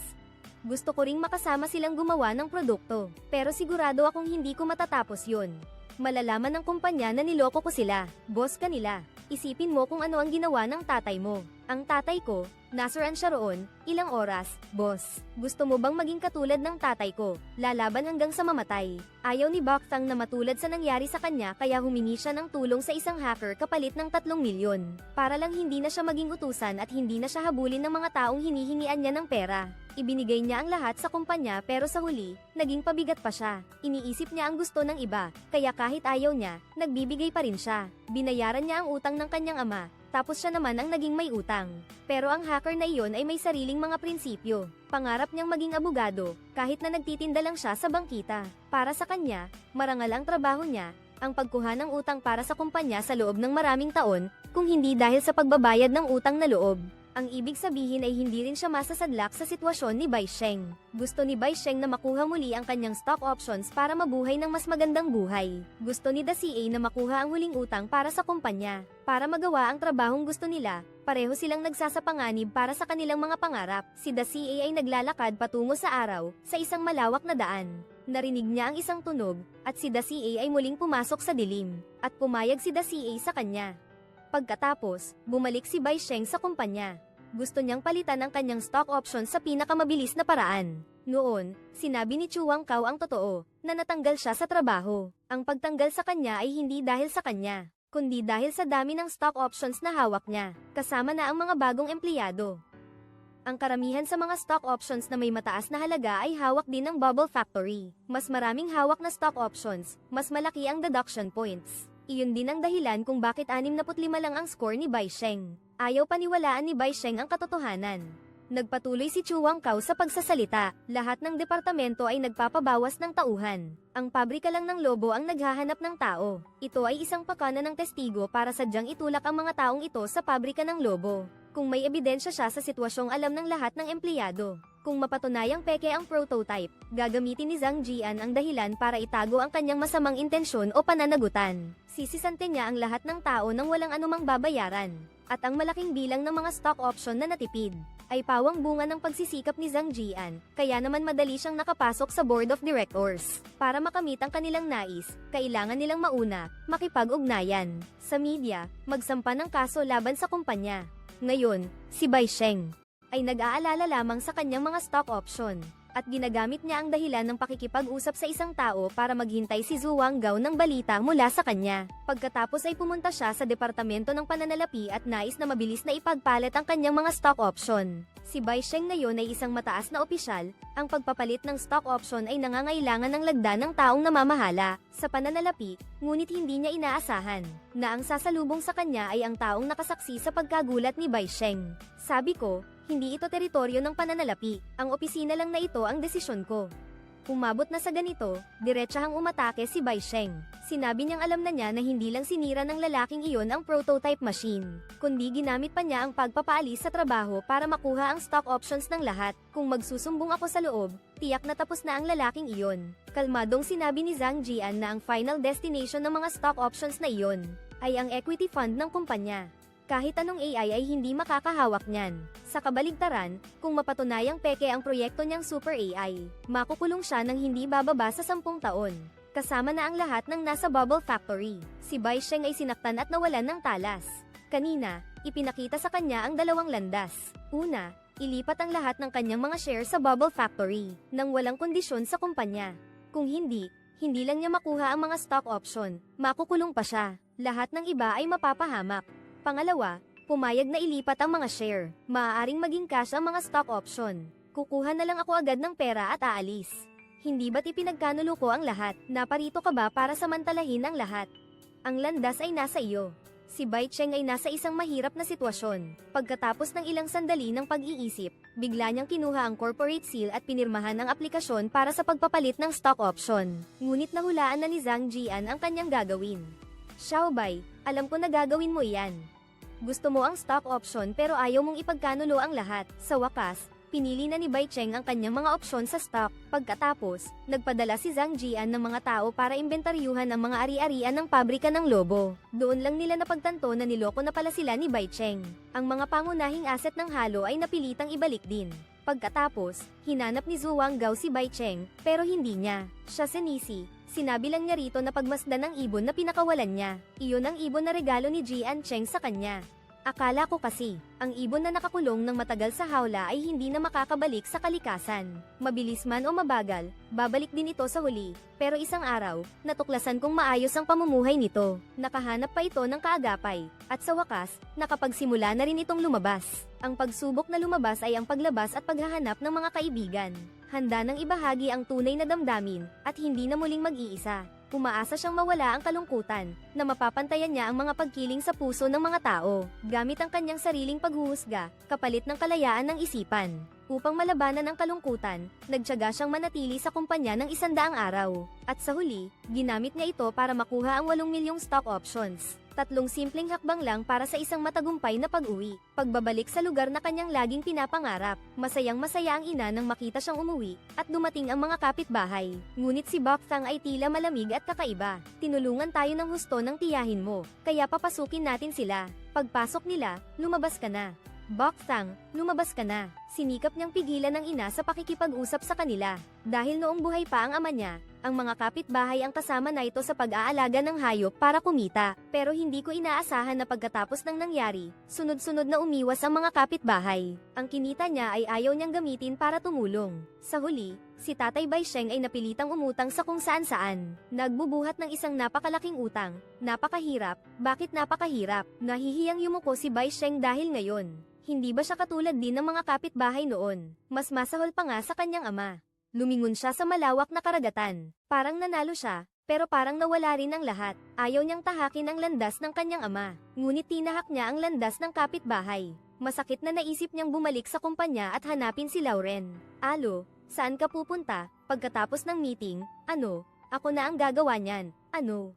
Gusto ko ring makasama silang gumawa ng produkto. Pero sigurado akong hindi ko matatapos yun. Malalaman ng kumpanya na niloko ko sila, boss kanila. Isipin mo kung ano ang ginawa ng tatay mo. Ang tatay ko, nasaan siya roon, ilang oras, boss. Gusto mo bang maging katulad ng tatay ko, lalaban hanggang sa mamatay? Ayaw ni Baktang na matulad sa nangyari sa kanya kaya humingi siya ng tulong sa isang hacker kapalit ng 3 milyon. Para lang hindi na siya maging utusan at hindi na siya habulin ng mga taong hinihingian niya ng pera. Ibinigay niya ang lahat sa kumpanya pero sa huli, naging pabigat pa siya. Iniisip niya ang gusto ng iba, kaya kahit ayaw niya, nagbibigay pa rin siya. Binayaran niya ang utang ng kanyang ama, tapos siya naman ang naging may utang. Pero ang hacker na iyon ay may sariling mga prinsipyo. Pangarap niyang maging abogado, kahit na nagtitinda lang siya sa bangkita. Para sa kanya, marangal ang trabaho niya, ang pagkuha ng utang para sa kumpanya sa loob ng maraming taon, kung hindi dahil sa pagbabayad ng utang na loob. Ang ibig sabihin ay hindi rin siya masasadlak sa sitwasyon ni Bai Sheng. Gusto ni Bai Sheng na makuha muli ang kanyang stock options para mabuhay ng mas magandang buhay. Gusto ni Da CA na makuha ang huling utang para sa kumpanya. Para magawa ang trabahong gusto nila, pareho silang nagsasapanganib para sa kanilang mga pangarap. Si Da CA ay naglalakad patungo sa araw, sa isang malawak na daan. Narinig niya ang isang tunog, at si Da CA ay muling pumasok sa dilim. At pumayag si Da CA sa kanya. Pagkatapos, bumalik si Bai Sheng sa kumpanya. Gusto niyang palitan ang kanyang stock options sa pinakamabilis na paraan. Noon, sinabi ni Chuang Kao ang totoo, na natanggal siya sa trabaho. Ang pagtanggal sa kanya ay hindi dahil sa kanya, kundi dahil sa dami ng stock options na hawak niya, kasama na ang mga bagong empleyado. Ang karamihan sa mga stock options na may mataas na halaga ay hawak din ng Bubble Factory. Mas maraming hawak na stock options, mas malaki ang deduction points. Iyon din ang dahilan kung bakit 65 lang ang score ni Bai Sheng. Ayaw paniwalaan ni Bai Sheng ang katotohanan. Nagpatuloy si Chuang Kao sa pagsasalita. Lahat ng departamento ay nagpapabawas ng tauhan. Ang pabrika lang ng lobo ang naghahanap ng tao. Ito ay isang pakana ng testigo para sadyang itulak ang mga taong ito sa pabrika ng lobo. Kung may ebidensya siya sa sitwasyong alam ng lahat ng empleyado. Kung mapatunayang peke ang prototype, gagamitin ni Zhang Jian ang dahilan para itago ang kanyang masamang intensyon o pananagutan. Sisisante niya ang lahat ng tao nang walang anumang babayaran. At ang malaking bilang ng mga stock option na natipid, ay pawang bunga ng pagsisikap ni Zhang Jian, kaya naman madali siyang nakapasok sa board of directors. Para makamit ang kanilang nais, kailangan nilang mauna, makipag-ugnayan. Sa media, magsampa ng kaso laban sa kumpanya. Ngayon, si Bai Sheng ay nag-aalala lamang sa kanyang mga stock option, at ginagamit niya ang dahilan ng pakikipag-usap sa isang tao para maghintay si Zhuang Gao ng balita mula sa kanya. Pagkatapos ay pumunta siya sa departamento ng pananalapi at nais na mabilis na ipagpalit ang kanyang mga stock option. Si Bai Sheng ngayon ay isang mataas na opisyal, ang pagpapalit ng stock option ay nangangailangan ng lagda ng taong namamahala sa pananalapi, ngunit hindi niya inaasahan na ang sasalubong sa kanya ay ang taong nakasaksi sa pagkagulat ni Bai Sheng. Sabi ko, hindi ito teritoryo ng pananalapi, ang opisina lang na ito ang desisyon ko. Umabot na sa ganito, diretsahang umatake si Bai Sheng. Sinabi niyang alam na niya na hindi lang sinira ng lalaking iyon ang prototype machine, kundi ginamit pa niya ang pagpapaalis sa trabaho para makuha ang stock options ng lahat. Kung magsusumbong ako sa loob, tiyak na tapos na ang lalaking iyon. Kalmadong sinabi ni Zhang Jian na ang final destination ng mga stock options na iyon ay ang equity fund ng kumpanya. Kahit anong AI ay hindi makakahawak niyan. Sa kabaligtaran, kung mapatunayang peke ang proyekto niyang Super AI, makukulong siya ng hindi bababa sa 10 taon. Kasama na ang lahat ng nasa Bubble Factory. Si Bai Sheng ay sinaktan at nawalan ng talas. Kanina, ipinakita sa kanya ang dalawang landas. Una, ilipat ang lahat ng kanyang mga shares sa Bubble Factory, nang walang kondisyon sa kumpanya. Kung hindi lang niya makuha ang mga stock option, makukulong pa siya. Lahat ng iba ay mapapahamak. Pangalawa, pumayag na ilipat ang mga share. Maaaring maging cash ang mga stock option. Kukuha na lang ako agad ng pera at aalis. Hindi ba't ipinagkanulo ko ang lahat? Naparito ka ba para samantalahin ang lahat? Ang landas ay nasa iyo. Si Bai Sheng ay nasa isang mahirap na sitwasyon. Pagkatapos ng ilang sandali ng pag-iisip, bigla niyang kinuha ang corporate seal at pinirmahan ang aplikasyon para sa pagpapalit ng stock option. Ngunit nahulaan na ni Zhang Jian ang kanyang gagawin. Xiaobay, alam ko na gagawin mo iyan. Gusto mo ang stock option pero ayaw mong ipagkanulo ang lahat. Sa wakas, pinili na ni Bai Cheng ang kanyang mga opsyon sa stock. Pagkatapos, nagpadala si Zhang Jian ng mga tao para imbentaryuhan ang mga ari-arian ng pabrika ng lobo. Doon lang nila napagtanto na niloko na pala sila ni Bai Cheng. Ang mga pangunahing asset ng Halo ay napilitang ibalik din. Pagkatapos, hinanap ni Zhu Wanggao si Bai Cheng, pero hindi niya siya sinisi. Sinabi lang niya rito na pagmasdan ng ibon na pinakawalan niya. Iyon ang ibon na regalo ni Jian Cheng sa kanya. Akala ko kasi, ang ibon na nakakulong ng matagal sa hawla ay hindi na makakabalik sa kalikasan. Mabilis man o mabagal, babalik din ito sa huli. Pero isang araw, natuklasan kong maayos ang pamumuhay nito. Nakahanap pa ito ng kaagapay. At sa wakas, nakapagsimula na rin itong lumabas. Ang pagsubok na lumabas ay ang paglabas at paghahanap ng mga kaibigan. Handa nang ibahagi ang tunay na damdamin, at hindi na muling mag-iisa. Umaasa siyang mawala ang kalungkutan, na mapapantayan niya ang mga pagkiling sa puso ng mga tao, gamit ang kanyang sariling paghuhusga, kapalit ng kalayaan ng isipan. Upang malabanan ang kalungkutan, nagtiyaga siyang manatili sa kumpanya ng 100 araw. At sa huli, ginamit niya ito para makuha ang 8 milyong stock options. 3 simpleng hakbang lang para sa isang matagumpay na pag-uwi. Pagbabalik sa lugar na kanyang laging pinapangarap, masayang-masaya ang ina nang makita siyang umuwi, at dumating ang mga kapitbahay. Ngunit si Bokthang ay tila malamig at kakaiba. Tinulungan tayo ng husto ng tiyahin mo, kaya papasukin natin sila. Pagpasok nila, lumabas ka na. Bokthang, lumabas ka na. Sinikap niyang pigilan ng ina sa pakikipag-usap sa kanila. Dahil noong buhay pa ang ama niya, ang mga kapitbahay ang kasama na ito sa pag-aalaga ng hayop para kumita. Pero hindi ko inaasahan na pagkatapos ng nangyari, sunod-sunod na umiwas ang mga kapitbahay. Ang kinita niya ay ayaw niyang gamitin para tumulong. Sa huli, si Tatay Bai Cheng ay napilitang umutang sa kung saan-saan. Nagbubuhat ng isang napakalaking utang. Napakahirap. Bakit napakahirap? Nahihiyang yumuko si Bai Cheng dahil ngayon. Hindi ba siya katulad din ng mga kapitbahay noon? Mas masahol pa nga sa kanyang ama. Lumingon siya sa malawak na karagatan. Parang nanalo siya, pero parang nawala rin ang lahat. Ayaw niyang tahakin ang landas ng kanyang ama. Ngunit tinahak niya ang landas ng kapitbahay. Masakit na naisip niyang bumalik sa kumpanya at hanapin si Lauren. Alo, saan ka pupunta? Pagkatapos ng meeting, ano? Ako na ang gagawa niyan. Ano?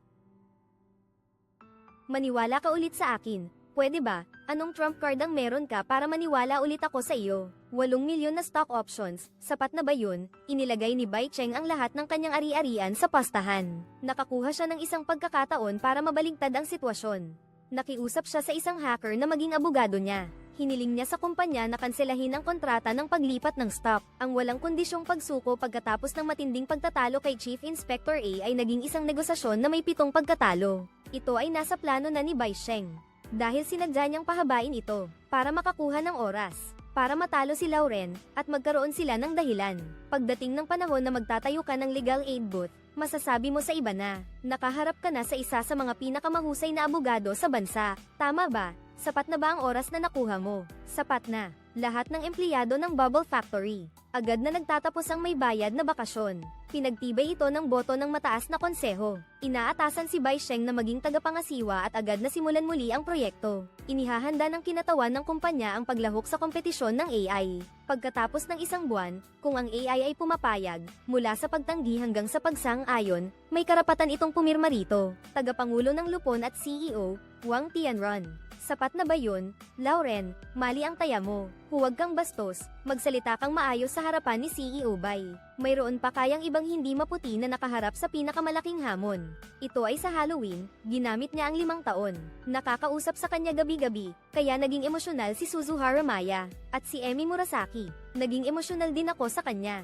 Maniwala ka ulit sa akin. Pwede ba? Anong trump card ang meron ka para maniwala ulit ako sa iyo? 8 milyon na stock options, sapat na ba yun? Inilagay ni Bai Cheng ang lahat ng kanyang ari-arian sa pastahan. Nakakuha siya ng isang pagkakataon para mabaligtad ang sitwasyon. Nakiusap siya sa isang hacker na maging abogado niya. Hiniling niya sa kumpanya na kanselahin ang kontrata ng paglipat ng stock. Ang walang kondisyong pagsuko pagkatapos ng matinding pagtatalo kay Chief Inspector A ay naging isang negosasyon na may 7 pagkatalo. Ito ay nasa plano na ni Bai Cheng. Dahil sinadya niyang pahabain ito, para makakuha ng oras, para matalo si Lauren, at magkaroon sila ng dahilan. Pagdating ng panahon na magtatayo ka ng legal aid booth, masasabi mo sa iba na, nakaharap ka na sa isa sa mga pinakamahusay na abogado sa bansa. Tama ba? Sapat na ba ang oras na nakuha mo? Sapat na. Lahat ng empleyado ng Bubble Factory, agad na nagtatapos ang may bayad na bakasyon. Pinagtibay ito ng boto ng mataas na konseho. Inaatasan si Bai Cheng na maging tagapangasiwa at agad na simulan muli ang proyekto. Inihahanda ng kinatawan ng kumpanya ang paglahok sa kompetisyon ng AI. Pagkatapos ng 1 buwan, kung ang AI ay pumapayag, mula sa pagtanggi hanggang sa pagsang-ayon, may karapatan itong pumirma rito. Tagapangulo ng Lupon at CEO, Wang Tianron. Sapat na ba yun? Lauren, mali ang taya mo. Huwag kang bastos, magsalita kang maayos sa harapan ni CEO Bai. Mayroon pa kayang ibang hindi maputi na nakaharap sa pinakamalaking hamon. Ito ay sa Halloween, ginamit niya ang 5 taon. Nakakausap sa kanya gabi-gabi, kaya naging emosyonal si Suzuhara Maya. At si Emi Murasaki, naging emosyonal din ako sa kanya.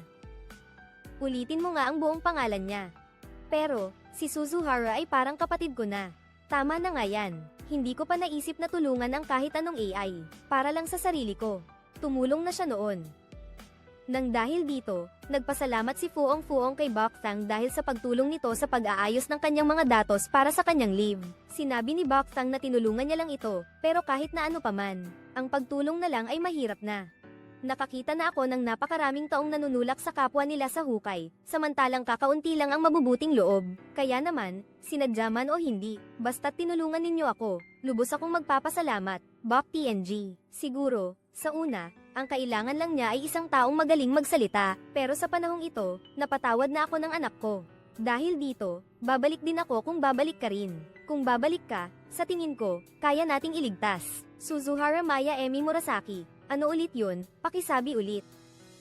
Ulitin mo nga ang buong pangalan niya. Pero, si Suzuhara ay parang kapatid ko na. Tama na nga yan. Hindi ko pa naisip na tulungan ang kahit anong AI, para lang sa sarili ko. Tumulong na siya noon. Nang dahil dito, nagpasalamat si Fuong Fuong kay Bokthang dahil sa pagtulong nito sa pag-aayos ng kanyang mga datos para sa kanyang leave. Sinabi ni Bokthang na tinulungan niya lang ito, pero kahit na ano paman, ang pagtulong na lang ay mahirap na. Nakakita na ako ng napakaraming taong nanunulak sa kapwa nila sa hukay, samantalang kakaunti lang ang mabubuting loob. Kaya naman, sinadya man o hindi, basta't tinulungan ninyo ako, lubos akong magpapasalamat. Bok TNG. Siguro, sa una, ang kailangan lang niya ay isang taong magaling magsalita, pero sa panahong ito, napatawad na ako ng anak ko. Dahil dito, babalik din ako kung babalik ka rin. Kung babalik ka, sa tingin ko, kaya nating iligtas. Suzuhara Maya Emi Murasaki. Ano ulit yun? Pakisabi ulit.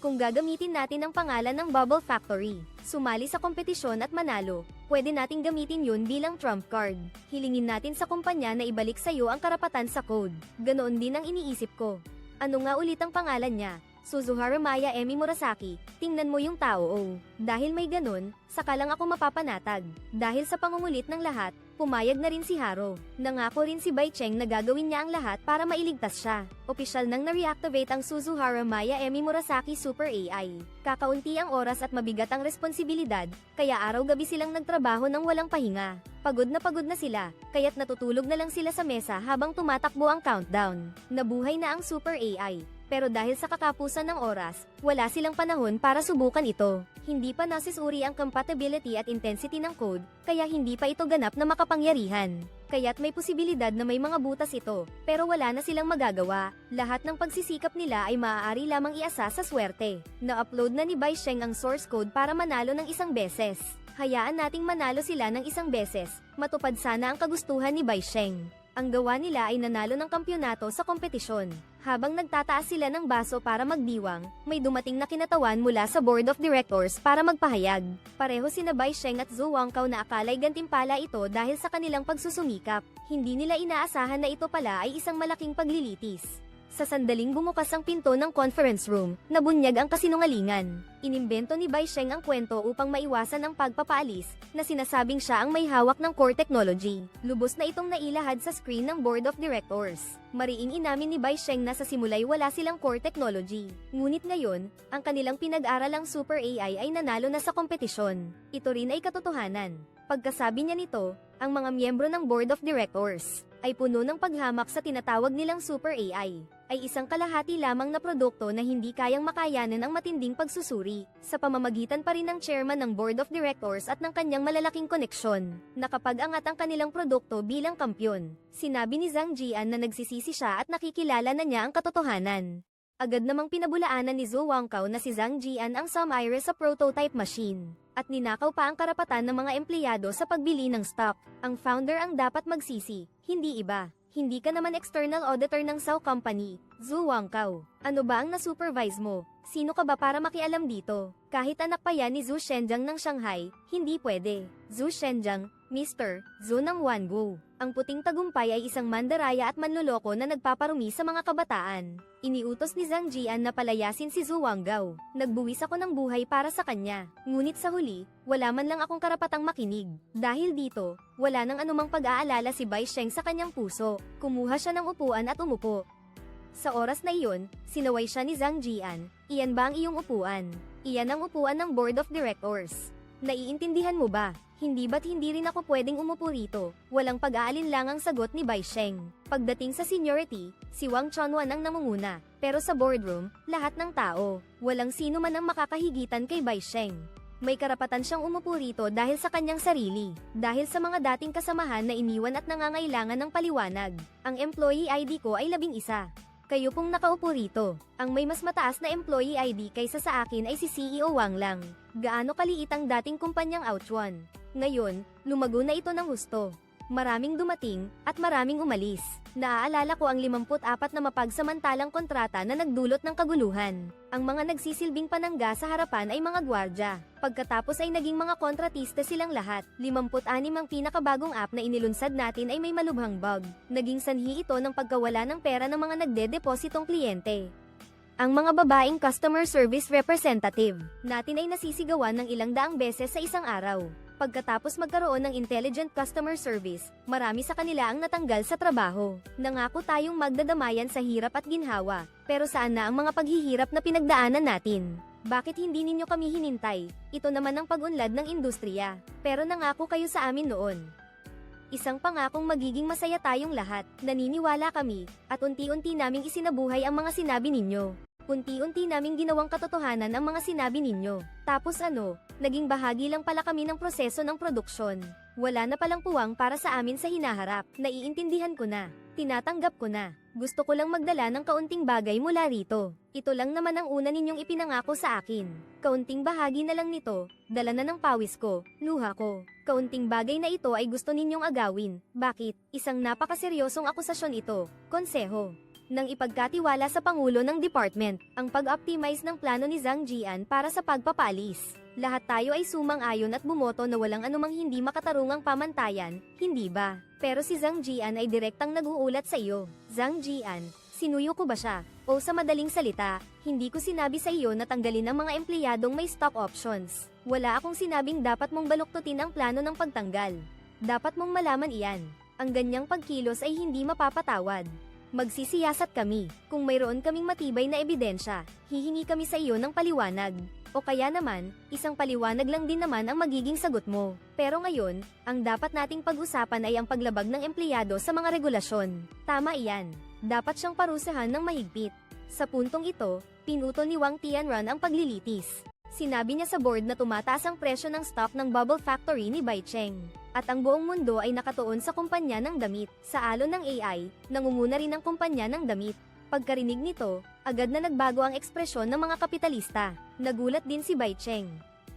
Kung gagamitin natin ang pangalan ng Bubble Factory, sumali sa kompetisyon at manalo, pwede nating gamitin yun bilang trump card. Hilingin natin sa kumpanya na ibalik sa'yo ang karapatan sa code. Ganoon din ang iniisip ko. Ano nga ulit ang pangalan niya? Suzuhara Maya Emi Murasaki. Tingnan mo yung tao, oh. Dahil may ganun, saka lang ako mapapanatag. Dahil sa pangungulit ng lahat, pumayag na rin si Haro. Nangako rin si Bai Cheng na gagawin niya ang lahat para mailigtas siya. Opisyal nang na-reactivate ang Suzuhara Maya Emi Murasaki Super AI. Kakaunti ang oras at mabigat ang responsibilidad, kaya araw-gabi silang nagtrabaho ng walang pahinga. Pagod na sila, kaya't natutulog na lang sila sa mesa habang tumatakbo ang countdown. Nabuhay na ang Super AI. Pero dahil sa kakapusan ng oras, wala silang panahon para subukan ito. Hindi pa nasisuri ang compatibility at intensity ng code, kaya hindi pa ito ganap na makapangyarihan. Kaya't may posibilidad na may mga butas ito, pero wala na silang magagawa. Lahat ng pagsisikap nila ay maaari lamang iasa sa swerte. Na-upload na ni Bai Cheng ang source code para manalo ng isang beses. Hayaan nating manalo sila ng isang beses, matupad sana ang kagustuhan ni Bai Cheng. Ang gawa nila ay nanalo ng kampyonato sa kompetisyon. Habang nagtataas sila ng baso para magdiwang, may dumating na kinatawan mula sa board of directors para magpahayag. Pareho sina Bai Cheng at Zhou Wangkao na akalay gantimpala ito dahil sa kanilang pagsusumikap. Hindi nila inaasahan na ito pala ay isang malaking paglilitis. Sa sandaling bumukas ang pinto ng conference room, nabunyag ang kasinungalingan. Inimbento ni Bai Cheng ang kwento upang maiwasan ang pagpapaalis, na sinasabing siya ang may hawak ng core technology. Lubos na itong nailahad sa screen ng board of directors. Mariing inamin ni Bai Cheng na sa simulay wala silang core technology. Ngunit ngayon, ang kanilang pinag-aralang Super AI ay nanalo na sa kompetisyon. Ito rin ay katotohanan. Pagkasabi niya nito, ang mga miyembro ng board of directors ay puno ng paghamak sa tinatawag nilang Super AI. Ay isang kalahati lamang na produkto na hindi kayang makayanan ang matinding pagsusuri, sa pamamagitan pa rin ng chairman ng board of directors at ng kanyang malalaking koneksyon. Nakapag-angat ang kanilang produkto bilang kampyon. Sinabi ni Zhang Jian na nagsisisi siya at nakikilala na niya ang katotohanan. Agad namang pinabulaanan ni Zhou Wangkao na si Zhang Jian ang Sam Iris sa prototype machine. At ninakaw pa ang karapatan ng mga empleyado sa pagbili ng stock. Ang founder ang dapat magsisi, hindi iba. Hindi ka naman external auditor ng Zhou Company, Zhou Wangkao. Ano ba ang na-supervise mo? Sino ka ba para makialam dito? Kahit anak pa yan ni Zhu Shenjiang ng Shanghai, hindi pwede. Zhu Shenjiang, Mr. Zhu ng Wanguo. Ang puting tagumpay ay isang mandaraya at manloloko na nagpaparumi sa mga kabataan. Iniutos ni Zhang Jian na palayasin si Zhou Wangkao. Nagbuwis ako ng buhay para sa kanya. Ngunit sa huli, wala man lang akong karapatang makinig. Dahil dito, wala nang anumang pag-aalala si Bai Cheng sa kanyang puso. Kumuha siya ng upuan at umupo. Sa oras na iyon, sinaway siya ni Zhang Jian. Iyan ba ang iyong upuan? Iyan ang upuan ng board of directors. Naiintindihan mo ba? Hindi ba't hindi rin ako pwedeng umupo rito? Walang pag-aalinlangang sagot ni Bai Cheng. Pagdating sa seniority, si Wang Chunwan ang namunguna. Pero sa boardroom, lahat ng tao, walang sino man ang makakahigitan kay Bai Cheng. May karapatan siyang umupo rito dahil sa kanyang sarili. Dahil sa mga dating kasamahan na iniwan at nangangailangan ng paliwanag. Ang employee ID ko ay 11. Kayo pong nakaupo rito. Ang may mas mataas na employee ID kaysa sa akin ay si CEO Wang lang. Gaano kaliit ang dating kumpanyang Ouchuan. Ngayon, lumago na ito ng husto. Maraming dumating, at maraming umalis. Naaalala ko ang 54 na mapagsamantalang kontrata na nagdulot ng kaguluhan. Ang mga nagsisilbing panangga sa harapan ay mga gwardya. Pagkatapos ay naging mga kontratista silang lahat. 56 ang pinakabagong app na inilunsad natin ay may malubhang bug. Naging sanhi ito ng pagkawala ng pera ng mga nagdedepositong kliyente. Ang mga babaeng customer service representative natin ay nasisigawan ng ilang daang beses sa isang araw. Pagkatapos magkaroon ng intelligent customer service, marami sa kanila ang natanggal sa trabaho. Nangako tayong magdadamayan sa hirap at ginhawa, pero saan na ang mga paghihirap na pinagdaanan natin? Bakit hindi ninyo kami hinintay? Ito naman ang pag-unlad ng industriya. Pero nangako kayo sa amin noon. Isang pangakong magiging masaya tayong lahat. Naniniwala kami, at unti-unti naming isinabuhay ang mga sinabi ninyo. Unti-unti naming ginawang katotohanan ang mga sinabi ninyo. Tapos ano, naging bahagi lang pala kami ng proseso ng produksyon. Wala na palang puwang para sa amin sa hinaharap. Naiintindihan ko na. Tinatanggap ko na. Gusto ko lang magdala ng kaunting bagay mula rito. Ito lang naman ang una ninyong ipinangako sa akin. Kaunting bahagi na lang nito, dala na ng pawis ko, luha ko. Kaunting bagay na ito ay gusto ninyong agawin. Bakit? Isang napakaseryosong akusasyon ito. Konseho nang ipagkatiwala sa Pangulo ng Department, ang pag-optimize ng plano ni Zhang Jian para sa pagpapaalis. Lahat tayo ay sumang-ayon at bumoto na walang anumang hindi makatarungang pamantayan, hindi ba? Pero si Zhang Jian ay direktang nag-uulat sa iyo. Zhang Jian, sinuyo ko ba siya? O sa madaling salita, hindi ko sinabi sa iyo na tanggalin ang mga empleyadong may stock options. Wala akong sinabing dapat mong baluktutin ang plano ng pagtanggal. Dapat mong malaman iyan. Ang ganyang pagkilos ay hindi mapapatawad. Magsisiyasat kami. Kung mayroon kaming matibay na ebidensya, hihingi kami sa iyo ng paliwanag. O kaya naman, isang paliwanag lang din naman ang magiging sagot mo. Pero ngayon, ang dapat nating pag-usapan ay ang paglabag ng empleyado sa mga regulasyon. Tama iyan. Dapat siyang parusahan ng mahigpit. Sa puntong ito, pinutol ni Wang Tianran ang paglilitis. Sinabi niya sa board na tumataas ang presyo ng stock ng Bubble Factory ni Bai Cheng. At ang buong mundo ay nakatuon sa kumpanya ng damit. Sa alon ng AI, nangunguna rin ang kumpanya ng damit. Pagkarinig nito, agad na nagbago ang ekspresyon ng mga kapitalista. Nagulat din si Bai Cheng.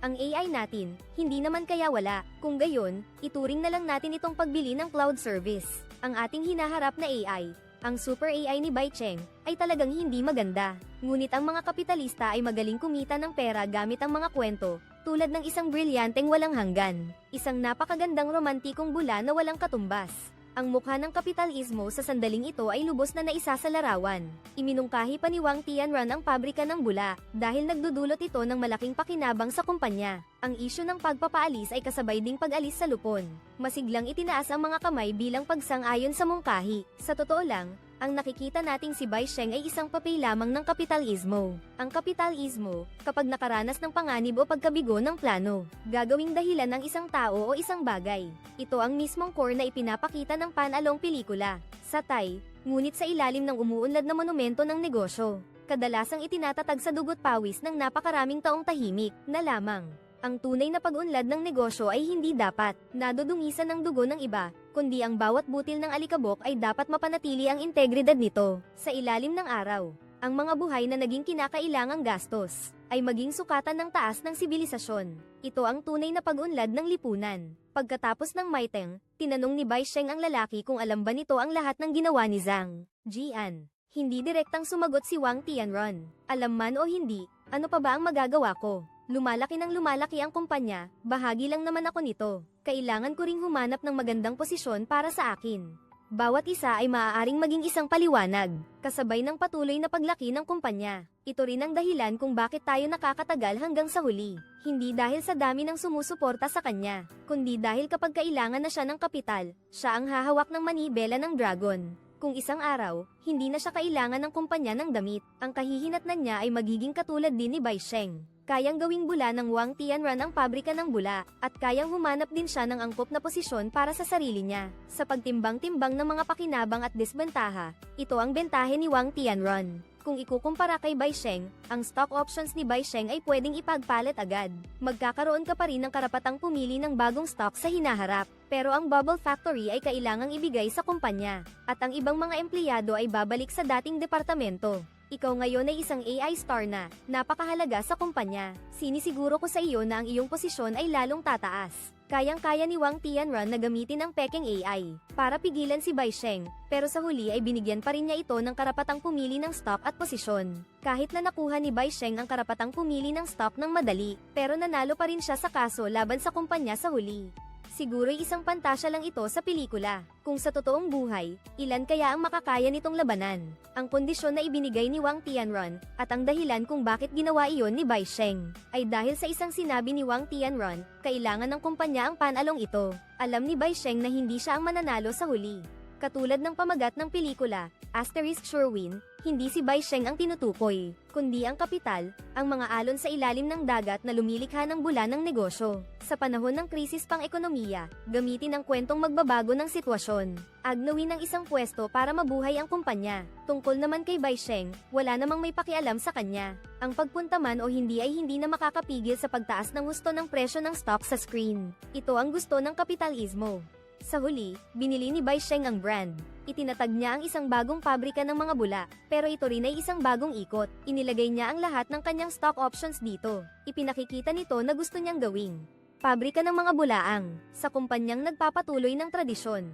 Ang AI natin, hindi naman kaya wala. Kung gayon, ituring na lang natin itong pagbili ng cloud service. Ang ating hinaharap na AI, ang super AI ni Bai Cheng, ay talagang hindi maganda. Ngunit ang mga kapitalista ay magaling kumita ng pera gamit ang mga kwento, tulad ng isang brilyanteng walang hanggan. Isang napakagandang romantikong bula na walang katumbas. Ang mukha ng kapitalismo sa sandaling ito ay lubos na naisa sa larawan. Iminungkahi pa ni Wang Tianran ang pabrika ng bula, dahil nagdudulot ito ng malaking pakinabang sa kumpanya. Ang isyu ng pagpapaalis ay kasabay ding pag-alis sa lupon. Masiglang itinaas ang mga kamay bilang pagsang-ayon sa mungkahi. Sa totoo lang, ang nakikita nating si Bai Cheng ay isang papel lamang ng kapitalismo. Ang kapitalismo, kapag nakaranas ng panganib o pagkabigo ng plano, gagawing dahilan ng isang tao o isang bagay. Ito ang mismong core na ipinapakita ng panalong pelikula, Satay, ngunit sa ilalim ng umuunlad na monumento ng negosyo. Kadalasang itinatatag sa dugot pawis ng napakaraming taong tahimik na lamang. Ang tunay na pag-unlad ng negosyo ay hindi dapat nadudungisan ng dugo ng iba, kundi ang bawat butil ng alikabok ay dapat mapanatili ang integridad nito. Sa ilalim ng araw, ang mga buhay na naging kinakailangang gastos ay maging sukatan ng taas ng sibilisasyon. Ito ang tunay na pag-unlad ng lipunan. Pagkatapos ng Maiteng, tinanong ni Bai Cheng ang lalaki kung alam ba nito ang lahat ng ginawa ni Zhang Jian. Hindi direktang sumagot si Wang Tianran. Alam man o hindi, ano pa ba ang magagawa ko? Lumalaki ng lumalaki ang kumpanya, bahagi lang naman ako nito. Kailangan ko ring humanap ng magandang posisyon para sa akin. Bawat isa ay maaaring maging isang paliwanag, kasabay ng patuloy na paglaki ng kumpanya. Ito rin ang dahilan kung bakit tayo nakakatagal hanggang sa huli. Hindi dahil sa dami ng sumusuporta sa kanya, kundi dahil kapag kailangan na siya ng kapital, siya ang hahawak ng manibela ng dragon. Kung isang araw, hindi na siya kailangan ng kumpanya ng damit, ang kahihinatnan niya ay magiging katulad din ni Bai Cheng. Kayang gawing bula ng Wang Tianran ang pabrika ng bula, at kayang humanap din siya ng angkop na posisyon para sa sarili niya. Sa pagtimbang-timbang ng mga pakinabang at disbentaha, ito ang bentahe ni Wang Tianran. Kung ikukumpara kay Bai Cheng, ang stock options ni Bai Cheng ay pwedeng ipagpalit agad. Magkakaroon ka pa rin ng karapatang pumili ng bagong stock sa hinaharap. Pero ang Bubble Factory ay kailangang ibigay sa kumpanya, at ang ibang mga empleyado ay babalik sa dating departamento. Ikaw ngayon ay isang AI star na, napakahalaga sa kumpanya. Sinisiguro ko sa iyo na ang iyong posisyon ay lalong tataas. Kayang-kaya ni Wang Tianran na gamitin ang pekeng AI para pigilan si Bai Cheng, pero sa huli ay binigyan pa rin niya ito ng karapatang pumili ng stock at posisyon. Kahit na nakuha ni Bai Cheng ang karapatang pumili ng stock ng madali, pero nanalo pa rin siya sa kaso laban sa kumpanya sa huli. Siguro'y isang pantasya lang ito sa pelikula. Kung sa totoong buhay, ilan kaya ang makakaya nitong labanan? Ang kondisyon na ibinigay ni Wang Tianran, at ang dahilan kung bakit ginawa iyon ni Bai Cheng, ay dahil sa isang sinabi ni Wang Tianran, kailangan ng kumpanya ang panalong ito. Alam ni Bai Cheng na hindi siya ang mananalo sa huli. Katulad ng pamagat ng pelikula, *Sherwin, hindi si Bai Sheng ang tinutukoy, kundi ang kapital, ang mga alon sa ilalim ng dagat na lumilikha ng bula ng negosyo. Sa panahon ng krisis pang-ekonomiya, gamitin ang kwentong magbabago ng sitwasyon. Agnawin ng isang pwesto para mabuhay ang kumpanya. Tungkol naman kay Bai Sheng, wala namang may pakialam sa kanya. Ang pagpunta man o hindi ay hindi na makakapigil sa pagtaas ng husto ng presyo ng stock sa screen. Ito ang gusto ng kapitalismo. Sa huli, binili ni Bai Sheng ang brand. Itinatag niya ang isang bagong pabrika ng mga bula, pero ito rin ay isang bagong ikot. Inilagay niya ang lahat ng kanyang stock options dito. Ipinakikita nito na gusto niyang gawing pabrika ng mga bulaang, sa kumpanyang nagpapatuloy ng tradisyon.